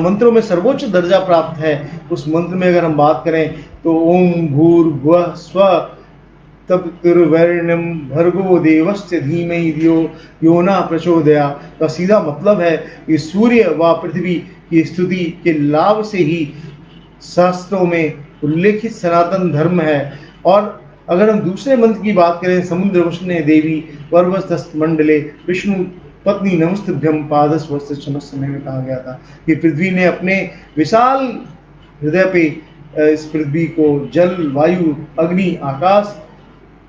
मंत्रों में सर्वोच्च दर्जा प्राप्त है, उस मंत्र में अगर हम बात करें तो ओम भूर्भुवः स्वः तत्सवितुर्वरेण्यं भर्गो देवस्य धीमहि धियो यो न प्रचोदयात् का सीधा मतलब है कि सूर्य व पृथ्वी की स्तुति के लाभ से ही शास्त्रों में उल्लेखित सनातन धर्म है। और अगर हम दूसरे मंत्र की बात करें, समुद्र वशने देवी पर्वतस्थ मंडले विष्णु पत्नी नमस्तभ्यम पादस्वस्य समय में कहा गया था कि पृथ्वी ने अपने विशाल हृदय पे इस पृथ्वी को, जल वायु अग्नि आकाश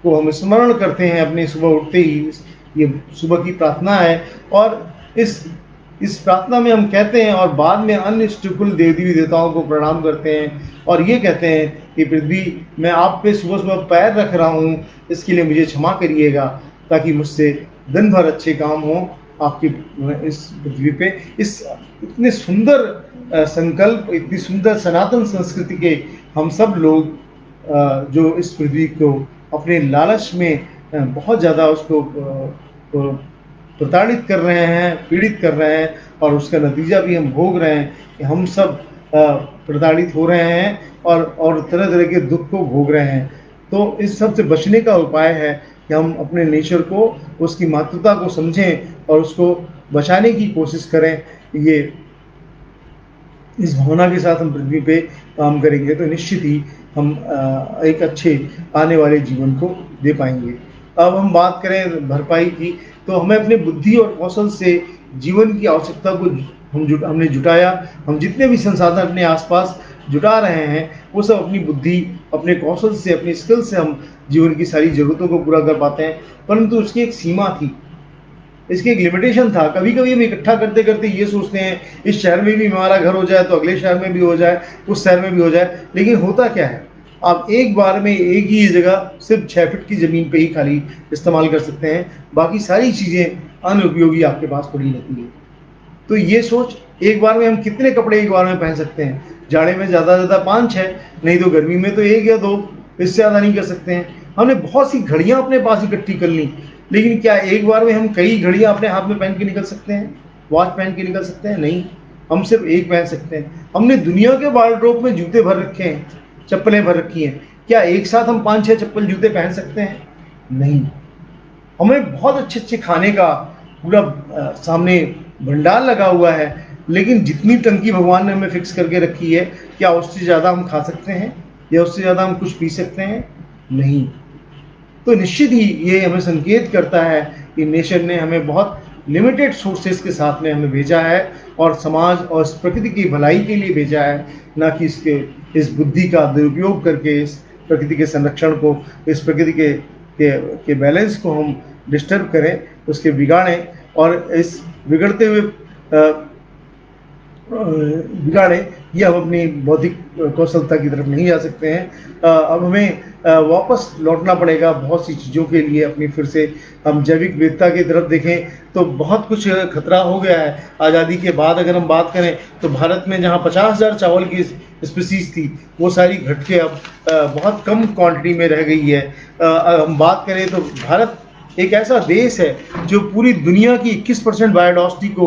को हम स्मरण करते हैं अपने सुबह उठते ही। ये सुबह की प्रार्थना है और इस प्रार्थना में हम कहते हैं और बाद में अन्य इष्टकुल देवी देवताओं को प्रणाम करते हैं और ये कहते हैं कि पृथ्वी, मैं आप पे सुबह सुबह पैर रख रहा हूँ, इसके लिए मुझे क्षमा करिएगा, ताकि मुझसे दिन भर अच्छे काम हों आपकी इस पृथ्वी पे। इस इतने सुंदर संकल्प, इतनी सुंदर सनातन संस्कृति के हम सब लोग जो इस पृथ्वी को अपने लालच में बहुत ज़्यादा उसको प्रताड़ित कर रहे हैं, पीड़ित कर रहे हैं, और उसका नतीजा भी हम भोग रहे हैं कि हम सब प्रताड़ित हो रहे हैं और तरह तरह के दुख को भोग रहे हैं। तो इस सब से बचने का उपाय है कि हम अपने नेचर को, उसकी महत्वता को समझें और उसको बचाने की कोशिश करें। ये इस भावना के साथ हम पृथ्वी पे काम करेंगे तो निश्चित ही हम एक अच्छे आने वाले जीवन को दे पाएंगे। अब हम बात करें भरपाई की, तो हमें अपने बुद्धि और कौशल से जीवन की आवश्यकता को हमने जुटाया। हम जितने भी संसाधन अपने आसपास जुटा रहे हैं, वो सब अपनी बुद्धि, अपने कौशल से, अपनी स्किल से हम जीवन की सारी ज़रूरतों को पूरा कर पाते हैं। परंतु उसकी एक सीमा थी, इसकी एक लिमिटेशन था। कभी कभी हम इकट्ठा करते करते ये सोचते हैं इस शहर में भी हमारा घर हो जाए तो अगले शहर में भी हो जाए, उस शहर में भी हो जाए, लेकिन होता क्या है, आप एक बार में एक ही जगह सिर्फ 6 फीट की ज़मीन पे ही खाली इस्तेमाल कर सकते हैं, बाकी सारी चीज़ें अनुपयोगी आपके पास पड़ी रहती है। तो ये सोच, एक बार में हम कितने कपड़े एक बार में पहन सकते हैं? जाड़े में ज़्यादा से ज़्यादा 5-6, नहीं तो गर्मी में तो 1 या 2, इससे ज़्यादा नहीं कर सकते हैं। हमने बहुत सी घड़ियां अपने पास इकट्ठी कर ली, लेकिन क्या एक बार में हम कई घड़ियां अपने हाथ में पहन के निकल सकते हैं? वॉच पहन के निकल सकते हैं? नहीं, हम सिर्फ एक पहन सकते हैं। हमने दुनिया के वार्डरोब में जूते भर रखे हैं, चप्पलें भर रखी हैं, क्या एक साथ हम 5-6 चप्पल जूते पहन सकते हैं? नहीं। हमें बहुत अच्छे अच्छे खाने का पूरा सामने भंडार लगा हुआ है, लेकिन जितनी टंकी भगवान ने हमें फिक्स करके रखी है, क्या उससे ज़्यादा हम खा सकते हैं या उससे ज़्यादा हम कुछ पी सकते हैं? नहीं। तो निश्चित ही ये हमें संकेत करता है कि नेचर ने हमें बहुत लिमिटेड सोर्सेस के साथ में हमें भेजा है और समाज और इस प्रकृति की भलाई के लिए भेजा है, ना कि इस बुद्धि का दुरुपयोग करके इस प्रकृति के संरक्षण को, इस प्रकृति के बैलेंस को हम डिस्टर्ब करें, उसके बिगाड़ें और इस बिगड़ते हुए बिगाड़े, ये हम अपनी बौद्धिक कौशलता की तरफ नहीं जा सकते हैं। अब हमें वापस लौटना पड़ेगा बहुत सी चीज़ों के लिए अपनी। फिर से हम जैविक विविधता की तरफ देखें तो बहुत कुछ खतरा हो गया है। आज़ादी के बाद अगर हम बात करें तो भारत में जहाँ 50,000 चावल की स्पीसीज थी, वो सारी घट के अब बहुत कम क्वांटिटी में रह गई है। हम बात करें तो भारत एक ऐसा देश है जो पूरी दुनिया की 21% बायोडाइवर्सिटी को,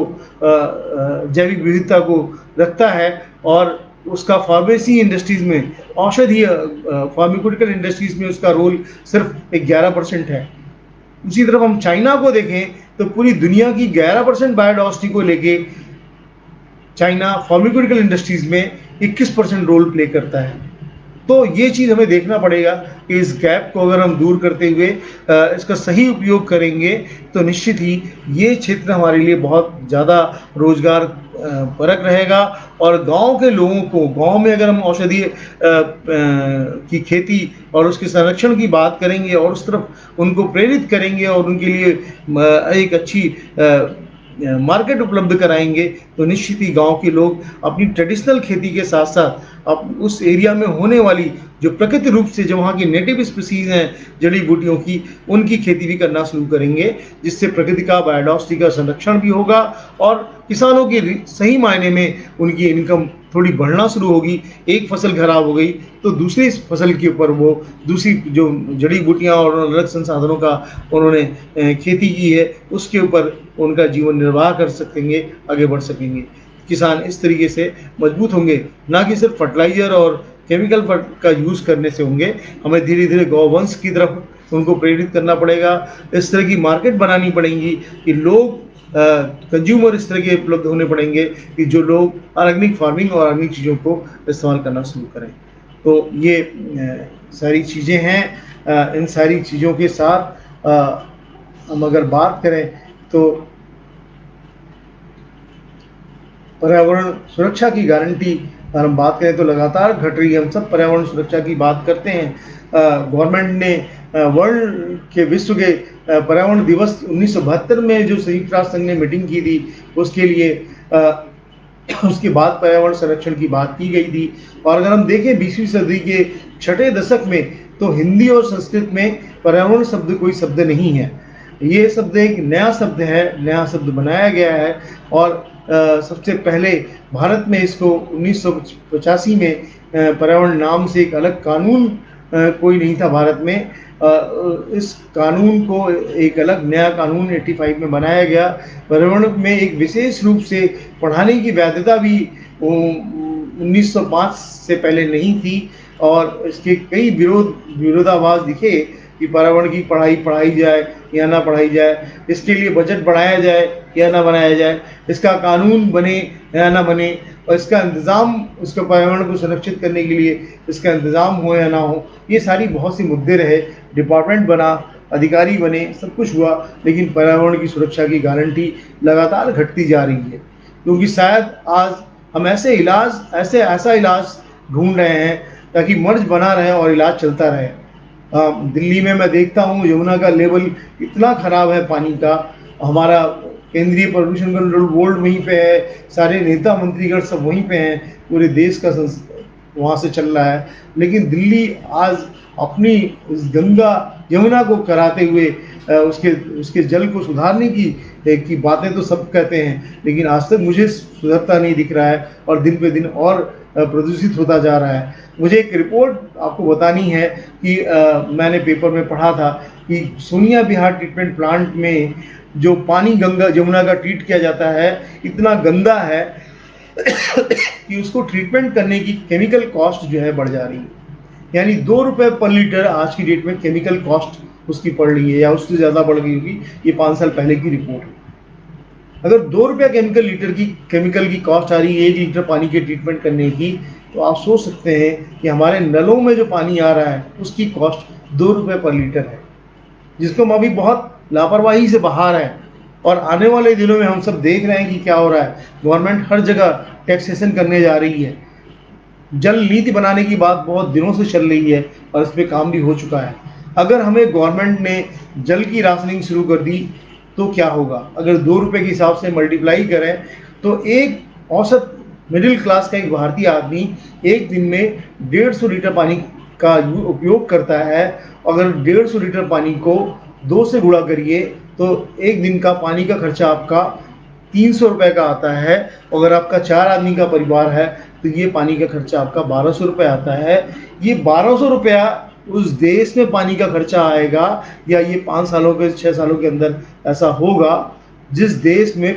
जैविक विविधता को रखता है, और उसका फार्मेसी इंडस्ट्रीज में, औषधीय फार्मास्यूटिकल इंडस्ट्रीज में उसका रोल सिर्फ 11% है। उसी तरफ हम चाइना को देखें तो पूरी दुनिया की 11% बायोडाइवर्सिटी को लेके चाइना फार्मास्यूटिकल इंडस्ट्रीज में 21% रोल प्ले करता है। तो ये चीज़ हमें देखना पड़ेगा कि इस गैप को अगर हम दूर करते हुए इसका सही उपयोग करेंगे तो निश्चित ही ये क्षेत्र हमारे लिए बहुत ज़्यादा रोजगार परक रहेगा। और गांव के लोगों को, गांव में अगर हम औषधीय की खेती और उसके संरक्षण की बात करेंगे और उस तरफ उनको प्रेरित करेंगे और उनके लिए एक अच्छी मार्केट उपलब्ध कराएंगे, तो निश्चित ही गांव के लोग अपनी ट्रेडिशनल खेती के साथ साथ अब उस एरिया में होने वाली जो प्राकृतिक रूप से, जो वहाँ की नेटिव स्पीसीज हैं जड़ी बूटियों की, उनकी खेती भी करना शुरू करेंगे, जिससे प्रकृति का, बायोडाइवर्सिटी का संरक्षण भी होगा और किसानों की सही मायने में उनकी इनकम थोड़ी बढ़ना शुरू होगी। एक फसल खराब हो गई तो दूसरी फसल के ऊपर वो दूसरी जो जड़ी बूटियाँ और अलग संसाधनों का उन्होंने खेती की है, उसके ऊपर उनका जीवन निर्वाह कर सकेंगे, आगे बढ़ सकेंगे। किसान इस तरीके से मजबूत होंगे, ना कि सिर्फ फर्टिलाइजर और केमिकल का यूज़ करने से होंगे। हमें धीरे धीरे गौवंश की तरफ उनको प्रेरित करना पड़ेगा। इस तरह की मार्केट बनानी पड़ेंगी कि लोग, कंज्यूमर इस तरह के उपलब्ध होने पड़ेंगे कि जो लोग ऑर्गेनिक फार्मिंग और ऑर्गेनिक चीज़ों को इस्तेमाल करना शुरू करें। तो ये सारी चीज़ें हैं। इन सारी चीज़ों के साथ हम अगर बात करें तो पर्यावरण सुरक्षा की गारंटी अगर हम बात करें तो लगातार घट रही है। हम सब पर्यावरण सुरक्षा की बात करते हैं। गवर्नमेंट ने वर्ल्ड के, विश्व के पर्यावरण दिवस 1972 में जो संयुक्त राष्ट्र संघ ने मीटिंग की थी, उसके लिए उसके बाद पर्यावरण संरक्षण की बात की गई थी। और अगर हम देखें 20वीं सदी के छठे दशक में, तो हिंदी और संस्कृत में पर्यावरण शब्द कोई शब्द नहीं है। ये शब्द एक नया शब्द है, नया शब्द बनाया गया है। और सबसे पहले भारत में इसको 1985 में पर्यावरण नाम से एक अलग कानून कोई नहीं था भारत में। इस कानून को एक अलग नया कानून 85 में बनाया गया। पर्यावरण में एक विशेष रूप से पढ़ाने की वैधता भी 1905 से पहले नहीं थी और इसके कई विरोधाभास दिखे कि पर्यावरण की पढ़ाई पढ़ाई जाए या ना पढ़ाई जाए, इसके लिए बजट बढ़ाया जाए या ना बनाया जाए, इसका कानून बने या ना बने, और इसका इंतज़ाम, उसके पर्यावरण को संरक्षित करने के लिए इसका इंतज़ाम हो या ना हो। ये सारी बहुत सी मुद्दे रहे, डिपार्टमेंट बना, अधिकारी बने, सब कुछ हुआ, लेकिन पर्यावरण की सुरक्षा की गारंटी लगातार घटती जा रही है। क्योंकि शायद आज हम ऐसा इलाज ढूंढ रहे हैं ताकि मर्ज बना रहे और इलाज चलता रहे। दिल्ली में मैं देखता हूँ यमुना का लेवल इतना ख़राब है पानी का, हमारा केंद्रीय प्रदूषण कंट्रोल बोर्ड वहीं पे है, सारे नेता मंत्रीगण सब वहीं पे हैं, पूरे देश का वहाँ से चल रहा है, लेकिन दिल्ली आज अपनी इस गंगा यमुना को कराते हुए उसके जल को सुधारने की बातें तो सब कहते हैं, लेकिन आज तक मुझे सुधरता नहीं दिख रहा है और दिन पे दिन और प्रदूषित होता जा रहा है। मुझे एक रिपोर्ट आपको बतानी है कि मैंने पेपर में पढ़ा था कि सोनिया बिहार ट्रीटमेंट प्लांट में जो पानी गंगा यमुना का ट्रीट किया जाता है इतना गंदा है कि उसको ट्रीटमेंट करने की केमिकल कॉस्ट जो है बढ़ जा रही है। यानी 2 रुपये पर लीटर आज की डेट में केमिकल कॉस्ट उसकी पड़ रही है, या उससे ज़्यादा बढ़ गई होगी। ये 5 साल पहले की रिपोर्ट है। अगर 2 रुपये केमिकल की कॉस्ट आ रही है 1 लीटर पानी के ट्रीटमेंट करने की, तो आप सोच सकते हैं कि हमारे नलों में जो पानी आ रहा है उसकी कॉस्ट 2 रुपये पर लीटर है, जिसको हम अभी बहुत लापरवाही से बहा रहे हैं। और आने वाले दिनों में हम सब देख रहे हैं कि क्या हो रहा है। गवर्नमेंट हर जगह टैक्सेशन करने जा रही है। जल नीति बनाने की बात बहुत दिनों से चल रही है और इस पर काम भी हो चुका है। अगर हमें गवर्नमेंट ने जल की राशनिंग शुरू कर दी तो क्या होगा? अगर 2 रुपये के हिसाब से मल्टीप्लाई करें तो एक औसत मिडिल क्लास का एक भारतीय आदमी एक दिन में 150 लीटर पानी का उपयोग करता है। अगर 150 लीटर पानी को 2 से गुणा करिए तो एक दिन का पानी का खर्चा आपका 300 रुपये का आता है। अगर आपका 4 आदमी का परिवार है तो ये पानी का खर्चा आपका 1200 रुपये आता है। ये 1200 रुपया उस देश में पानी का खर्चा आएगा, या ये 5 सालों के 6 सालों के अंदर ऐसा होगा जिस देश में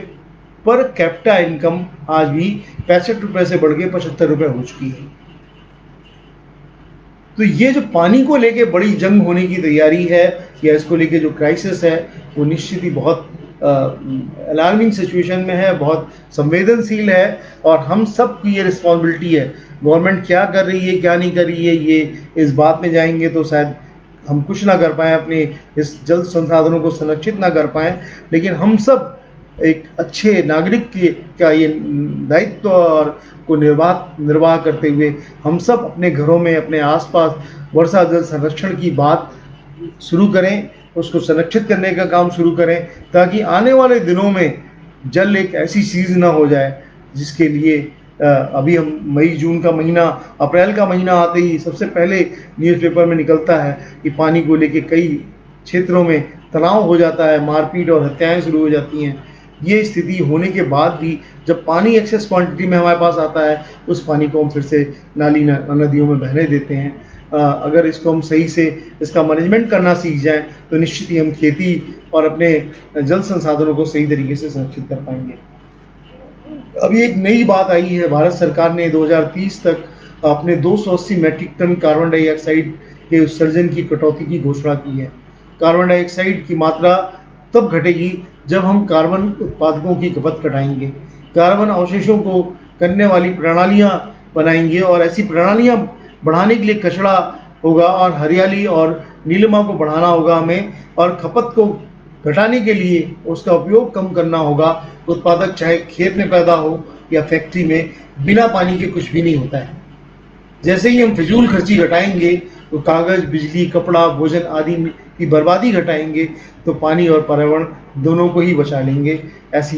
पर कैपिटा इनकम आज भी 65 रुपये से बढ़ के 75 रुपये हो चुकी है। तो ये जो पानी को लेके बड़ी जंग होने की तैयारी है, या इसको लेके जो क्राइसिस है, वो निश्चित ही बहुत अलार्मिंग सिचुएशन में है, बहुत संवेदनशील है, और हम सब की ये रिस्पॉन्सिबिलिटी है। गवर्नमेंट क्या कर रही है क्या नहीं कर रही है, ये इस बात में जाएंगे तो शायद हम कुछ ना कर पाएँ, अपने इस जल संसाधनों को संरक्षित ना कर पाएँ, लेकिन हम सब एक अच्छे नागरिक का ये दायित्व और को निर्वाह करते हुए हम सब अपने घरों में, अपने आसपास वर्षा जल संरक्षण की बात शुरू करें, उसको संरक्षित करने का काम शुरू करें, ताकि आने वाले दिनों में जल एक ऐसी चीज़ ना हो जाए जिसके लिए अभी हम मई जून का महीना, अप्रैल का महीना आते ही सबसे पहले न्यूज़पेपर में निकलता है कि पानी को लेके कई क्षेत्रों में तनाव हो जाता है, मारपीट और हत्याएं शुरू हो जाती हैं। ये स्थिति होने के बाद भी जब पानी एक्सेस क्वांटिटी में हमारे पास आता है, उस पानी को हम फिर से नदियों में बहने देते हैं। अगर इसको हम सही से इसका मैनेजमेंट करना सीख जाएं तो निश्चित ही हम खेती और अपने जल संसाधनों को सही तरीके से संरक्षित कर पाएंगे। अभी एक नई बात आई है, भारत सरकार ने 2030 तक अपने 280 मैट्रिक टन कार्बन डाइऑक्साइड के उत्सर्जन की कटौती की घोषणा की है। कार्बन डाइऑक्साइड की मात्रा तब घटेगी जब हम कार्बन उत्पादकों की खपत घटाएंगे, कार्बन अवशेषों को करने वाली प्रणालियां बनाएंगे, और ऐसी प्रणालियां बढ़ाने के लिए कचरा होगा और हरियाली और नीलिमा को बढ़ाना होगा हमें, और खपत को घटाने के लिए उसका उपयोग कम करना होगा। उत्पादक चाहे खेत में पैदा हो या फैक्ट्री में, बिना पानी के कुछ भी नहीं होता है। जैसे ही हम फिजूल खर्ची घटाएंगे तो कागज, बिजली, कपड़ा, भोजन आदि की बर्बादी घटाएंगे तो पानी और पर्यावरण दोनों को ही बचा लेंगे। ऐसी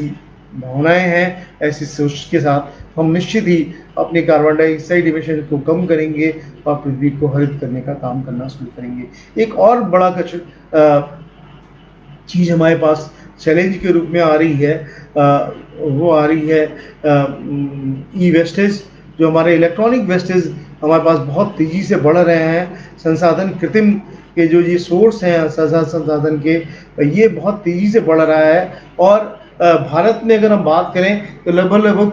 भावनाएं हैं, ऐसी सोच के साथ हम निश्चित ही अपने कार्बन डाइऑक्साइड इमिशन को कम करेंगे और पृथ्वी को हरित करने का काम करना शुरू करेंगे। एक और बड़ा चीज़ हमारे पास चैलेंज के रूप में आ रही है, वो आ रही है ई वेस्टेज। जो हमारे इलेक्ट्रॉनिक वेस्टेज हमारे पास बहुत तेज़ी से बढ़ रहे हैं, संसाधन कृत्रिम के जो ये सोर्स हैं संसाधन के, ये बहुत तेज़ी से बढ़ रहा है। और भारत में अगर हम बात करें तो लगभग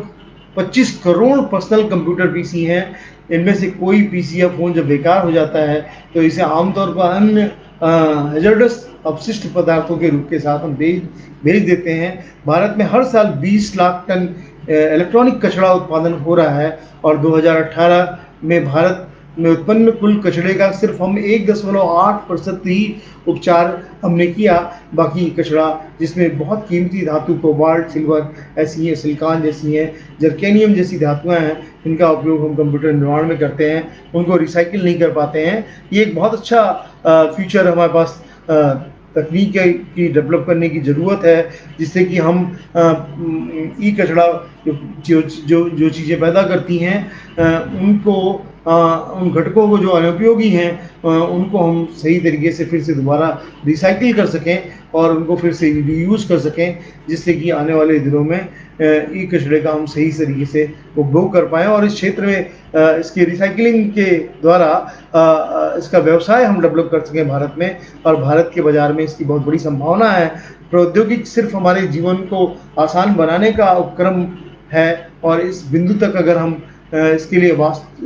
25 करोड़ पर्सनल कंप्यूटर पीसी हैं। इनमें से कोई पीसी या फ़ोन जब बेकार हो जाता है तो इसे आमतौर पर अन्य हैज़र्डस अपशिष्ट पदार्थों के रूप के साथ हम भेज देते हैं। भारत में हर साल 20 लाख टन इलेक्ट्रॉनिक कचरा उत्पादन हो रहा है और 2018 में भारत में उत्पन्न कुल कचरे का सिर्फ हम 1.8% ही उपचार हमने किया। बाकी कचरा जिसमें बहुत कीमती धातु कोबाल्ट, सिल्वर ऐसी हैं, सिलिकॉन जैसी हैं, जर्केनियम जैसी धातुएं हैं, इनका उपयोग हम कंप्यूटर निर्माण में करते हैं, उनको रिसाइकिल नहीं कर पाते हैं। ये एक बहुत अच्छा फ्यूचर हमारे पास तकनीक की डेवलप करने की ज़रूरत है, जिससे कि हम ई कचरा जो चीज़ें पैदा करती हैं उनको उन घटकों को जो अनुपयोगी हैं उनको हम सही तरीके से फिर से दोबारा रिसाइकिल कर सकें और उनको फिर से रीयूज़ कर सकें, जिससे कि आने वाले दिनों में ई कचरे का हम सही तरीके से उपभोग कर पाएँ और इस क्षेत्र में इसके रिसाइकिलिंग के द्वारा इसका व्यवसाय हम डेवलप कर सकें भारत में। और भारत के बाज़ार में इसकी बहुत बड़ी संभावना है। प्रौद्योगिकी सिर्फ हमारे जीवन को आसान बनाने का उपक्रम है और इस बिंदु तक अगर हम इसके लिए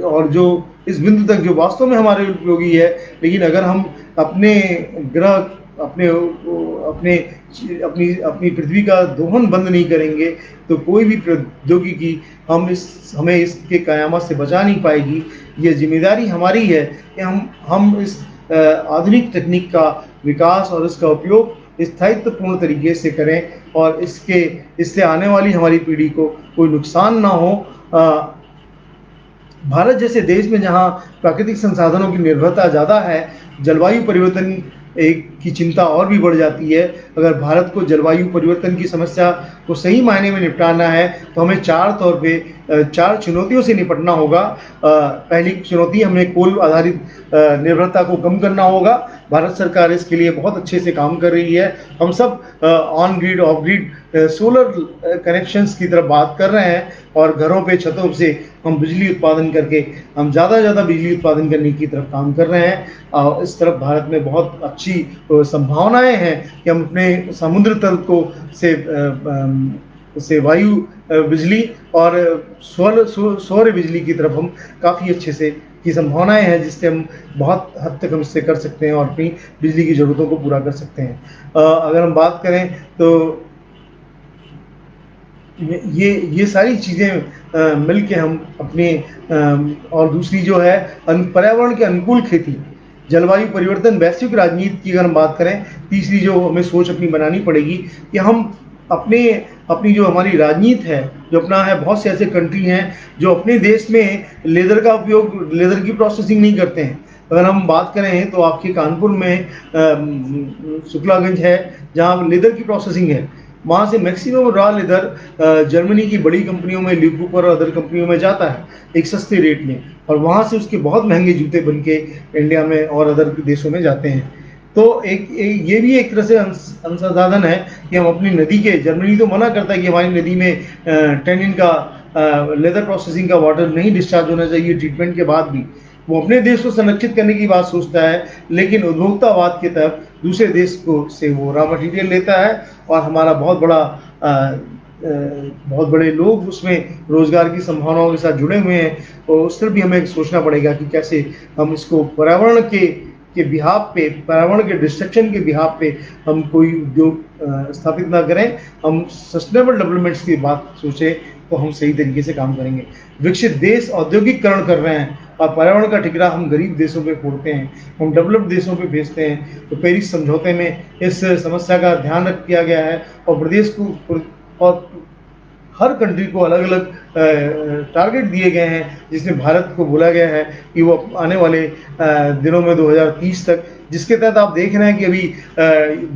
और जो इस बिंदु तक जो वास्तव में हमारे उपयोगी है, लेकिन अगर हम अपने ग्रह अपने अपने अपनी पृथ्वी का दोहन बंद नहीं करेंगे तो कोई भी प्रौद्योगिकी हमें इसके कयामत से बचा नहीं पाएगी। ये जिम्मेदारी हमारी है कि हम इस आधुनिक तकनीक का विकास और इसका उपयोग स्थायित्वपूर्ण तरीके से करें और इससे आने वाली हमारी पीढ़ी को कोई नुकसान ना हो। भारत जैसे देश में जहाँ प्राकृतिक संसाधनों की निर्भरता ज़्यादा है, जलवायु परिवर्तन की चिंता और भी बढ़ जाती है। अगर भारत को जलवायु परिवर्तन की समस्या को सही मायने में निपटाना है तो हमें चार चुनौतियों से निपटना होगा। पहली चुनौती, हमें कोल आधारित निर्भरता को कम करना होगा। भारत सरकार इसके लिए बहुत अच्छे से काम कर रही है। हम सब on grid of grid solar connections की तरफ बात कर रहे हैं और घरों पे छतों से हम बिजली उत्पादन करके हम ज़्यादा बिजली उत्पादन करने की तरफ काम कर रहे हैं। इस तरफ भारत में बहुत अच्छी संभावनाएं हैं कि हम अपने समुद्र तल को से वायु बिजली और सौर बिजली की तरफ हम काफ़ी अच्छे से की संभावनाएं हैं, जिससे हम बहुत हद तक हम इससे कर सकते हैं और अपनी बिजली की ज़रूरतों को पूरा कर सकते हैं। अगर हम बात करें तो ये सारी चीज़ें मिल के हम अपने और दूसरी जो है पर्यावरण के अनुकूल खेती, जलवायु परिवर्तन, वैश्विक राजनीति की अगर हम बात करें, तीसरी जो हमें सोच अपनी बनानी पड़ेगी कि हम अपनी जो हमारी राजनीति है जो अपना है, बहुत से ऐसे कंट्री हैं जो अपने देश में लेदर की प्रोसेसिंग नहीं करते हैं। अगर हम बात करें तो आपके कानपुर में शुक्लागंज है जहाँ लेदर की प्रोसेसिंग है। वहाँ से मैक्सिमम रॉ लेदर जर्मनी की बड़ी कंपनियों में, ल्यूक कूपर और अदर कंपनियों में जाता है एक सस्ते रेट में, और वहाँ से उसके बहुत महंगे जूते बन के इंडिया में और अदर देशों में जाते हैं। तो ये भी एक तरह से संसाधन है कि हम अपनी नदी के, जर्मनी तो मना करता है कि हमारी नदी में टैनिन का लेदर प्रोसेसिंग का वाटर नहीं डिस्चार्ज होना चाहिए ट्रीटमेंट के बाद भी। वो अपने देश को संरक्षित करने की बात सोचता है, लेकिन उपभोक्तावाद के तरफ दूसरे देश से वो रॉ मटेरियल लेता है और हमारा बहुत बड़े लोग उसमें रोजगार की संभावनाओं के साथ जुड़े हुए हैं। और उस तरफ भी हमें सोचना पड़ेगा कि कैसे हम इसको पर्यावरण के बिहाफ पे, पर्यावरण के डिस्ट्रक्शन के बिहाफ पे हम कोई उद्योग स्थापित ना करें। हम सस्टेनेबल डेवलपमेंट्स की बात सोचें तो हम सही तरीके से काम करेंगे। विकसित देश औद्योगिकरण कर रहे हैं और पर्यावरण का ठिकरा हम गरीब देशों पे फोड़ते हैं, हम डेवलप्ड देशों पे भेजते हैं। तो पेरिस समझौते में इस समस्या का ध्यान रख किया गया है और प्रदेश को और हर कंट्री को अलग अलग टारगेट दिए गए हैं, जिसमें भारत को बोला गया है कि वो आने वाले दिनों में 2030 तक, जिसके तहत आप देख रहे हैं कि अभी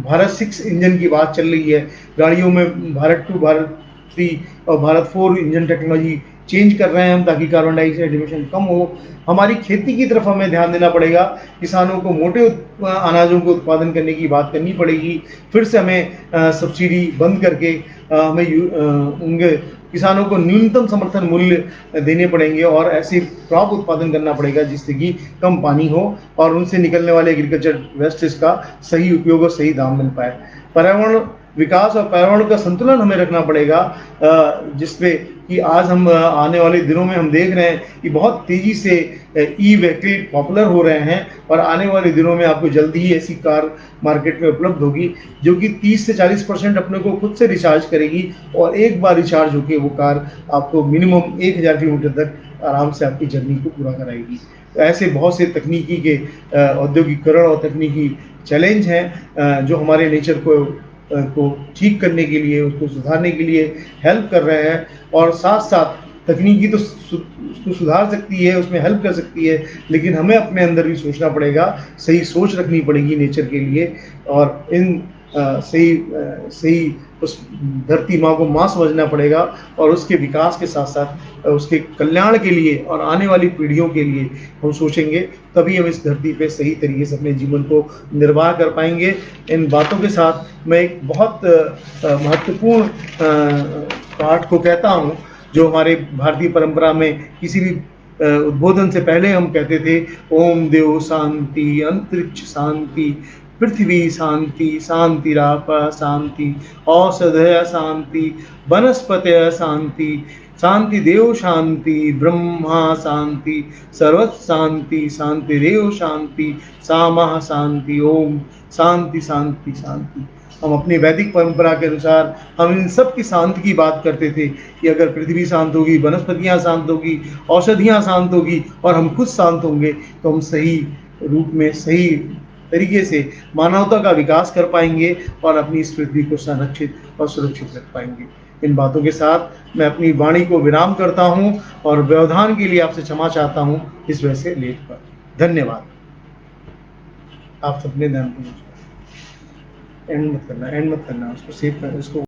भारत 6 इंजन की बात चल रही है गाड़ियों में। भारत 2, भारत 3 और भारत 4 इंजन टेक्नोलॉजी चेंज कर रहे हैं हम, ताकि कार्बन डाइऑक्साइड एमिशन कम हो। हमारी खेती की तरफ हमें ध्यान देना पड़ेगा, किसानों को मोटे अनाजों को उत्पादन करने की बात करनी पड़ेगी। फिर से हमें सब्सिडी बंद करके हमें उनके किसानों को न्यूनतम समर्थन मूल्य देने पड़ेंगे और ऐसे क्रॉप उत्पादन करना पड़ेगा जिससे कि कम पानी हो और उनसे निकलने वाले एग्रीकल्चर वेस्टेज का सही उपयोग और सही दाम मिल पाए। पर्यावरण विकास और पर्यावरण का संतुलन हमें रखना पड़ेगा, जिसपे कि आज हम आने वाले दिनों में हम देख रहे हैं कि बहुत तेज़ी से ई व्हीकल पॉपुलर हो रहे हैं और आने वाले दिनों में आपको जल्दी ही ऐसी कार मार्केट में उपलब्ध होगी जो कि 30 से 40% अपने को खुद से रिचार्ज करेगी और एक बार रिचार्ज होकर वो कार आपको मिनिमम 1000 किलोमीटर तक आराम से आपकी जर्नी को पूरा कराएगी। तो ऐसे बहुत से तकनीकी के औद्योगिकरण और तकनीकी चैलेंज हैं जो हमारे नेचर को ठीक करने के लिए, उसको सुधारने के लिए हेल्प कर रहे हैं और साथ साथ तकनीकी तो उसको सुधार सकती है, उसमें हेल्प कर सकती है, लेकिन हमें अपने अंदर भी सोचना पड़ेगा, सही सोच रखनी पड़ेगी नेचर के लिए और सही उस धरती माँ को माँ समझना पड़ेगा और उसके विकास के साथ साथ उसके कल्याण के लिए और आने वाली पीढ़ियों के लिए हम सोचेंगे, तभी हम इस धरती पे सही तरीके से अपने जीवन को निर्वाह कर पाएंगे। इन बातों के साथ मैं एक बहुत महत्वपूर्ण पाठ को कहता हूँ जो हमारे भारतीय परंपरा में किसी भी उद्बोधन से पहले हम कहते थे, ओम देव शांति, अंतरिक्ष शांति, पृथ्वी शांति, शांतिराप शांति, औषधय शांति, वनस्पतय शांति, शांति देव शांति, ब्रह्मा शांति, सर्वत शांति, शांतिरेव शांति, सामा शांति, ओम शांति शांति शांति। हम अपनी वैदिक परंपरा के अनुसार हम इन सब की शांति की बात करते थे कि अगर पृथ्वी शांत होगी, वनस्पतियाँ शांत होगी, औषधियाँ शांत होगी और हम खुद शांत होंगे तो हम सही रूप में सही तरीके से मानवता का विकास कर पाएंगे और अपनी इस पृथ्वी को संरक्षित और सुरक्षित रख पाएंगे। इन बातों के साथ मैं अपनी वाणी को विराम करता हूँ और व्यवधान के लिए आपसे क्षमा चाहता हूँ इस वजह से लेट पर। धन्यवाद। आप सबने ध्यान एंड मत करना, उसको सेव कर, उसको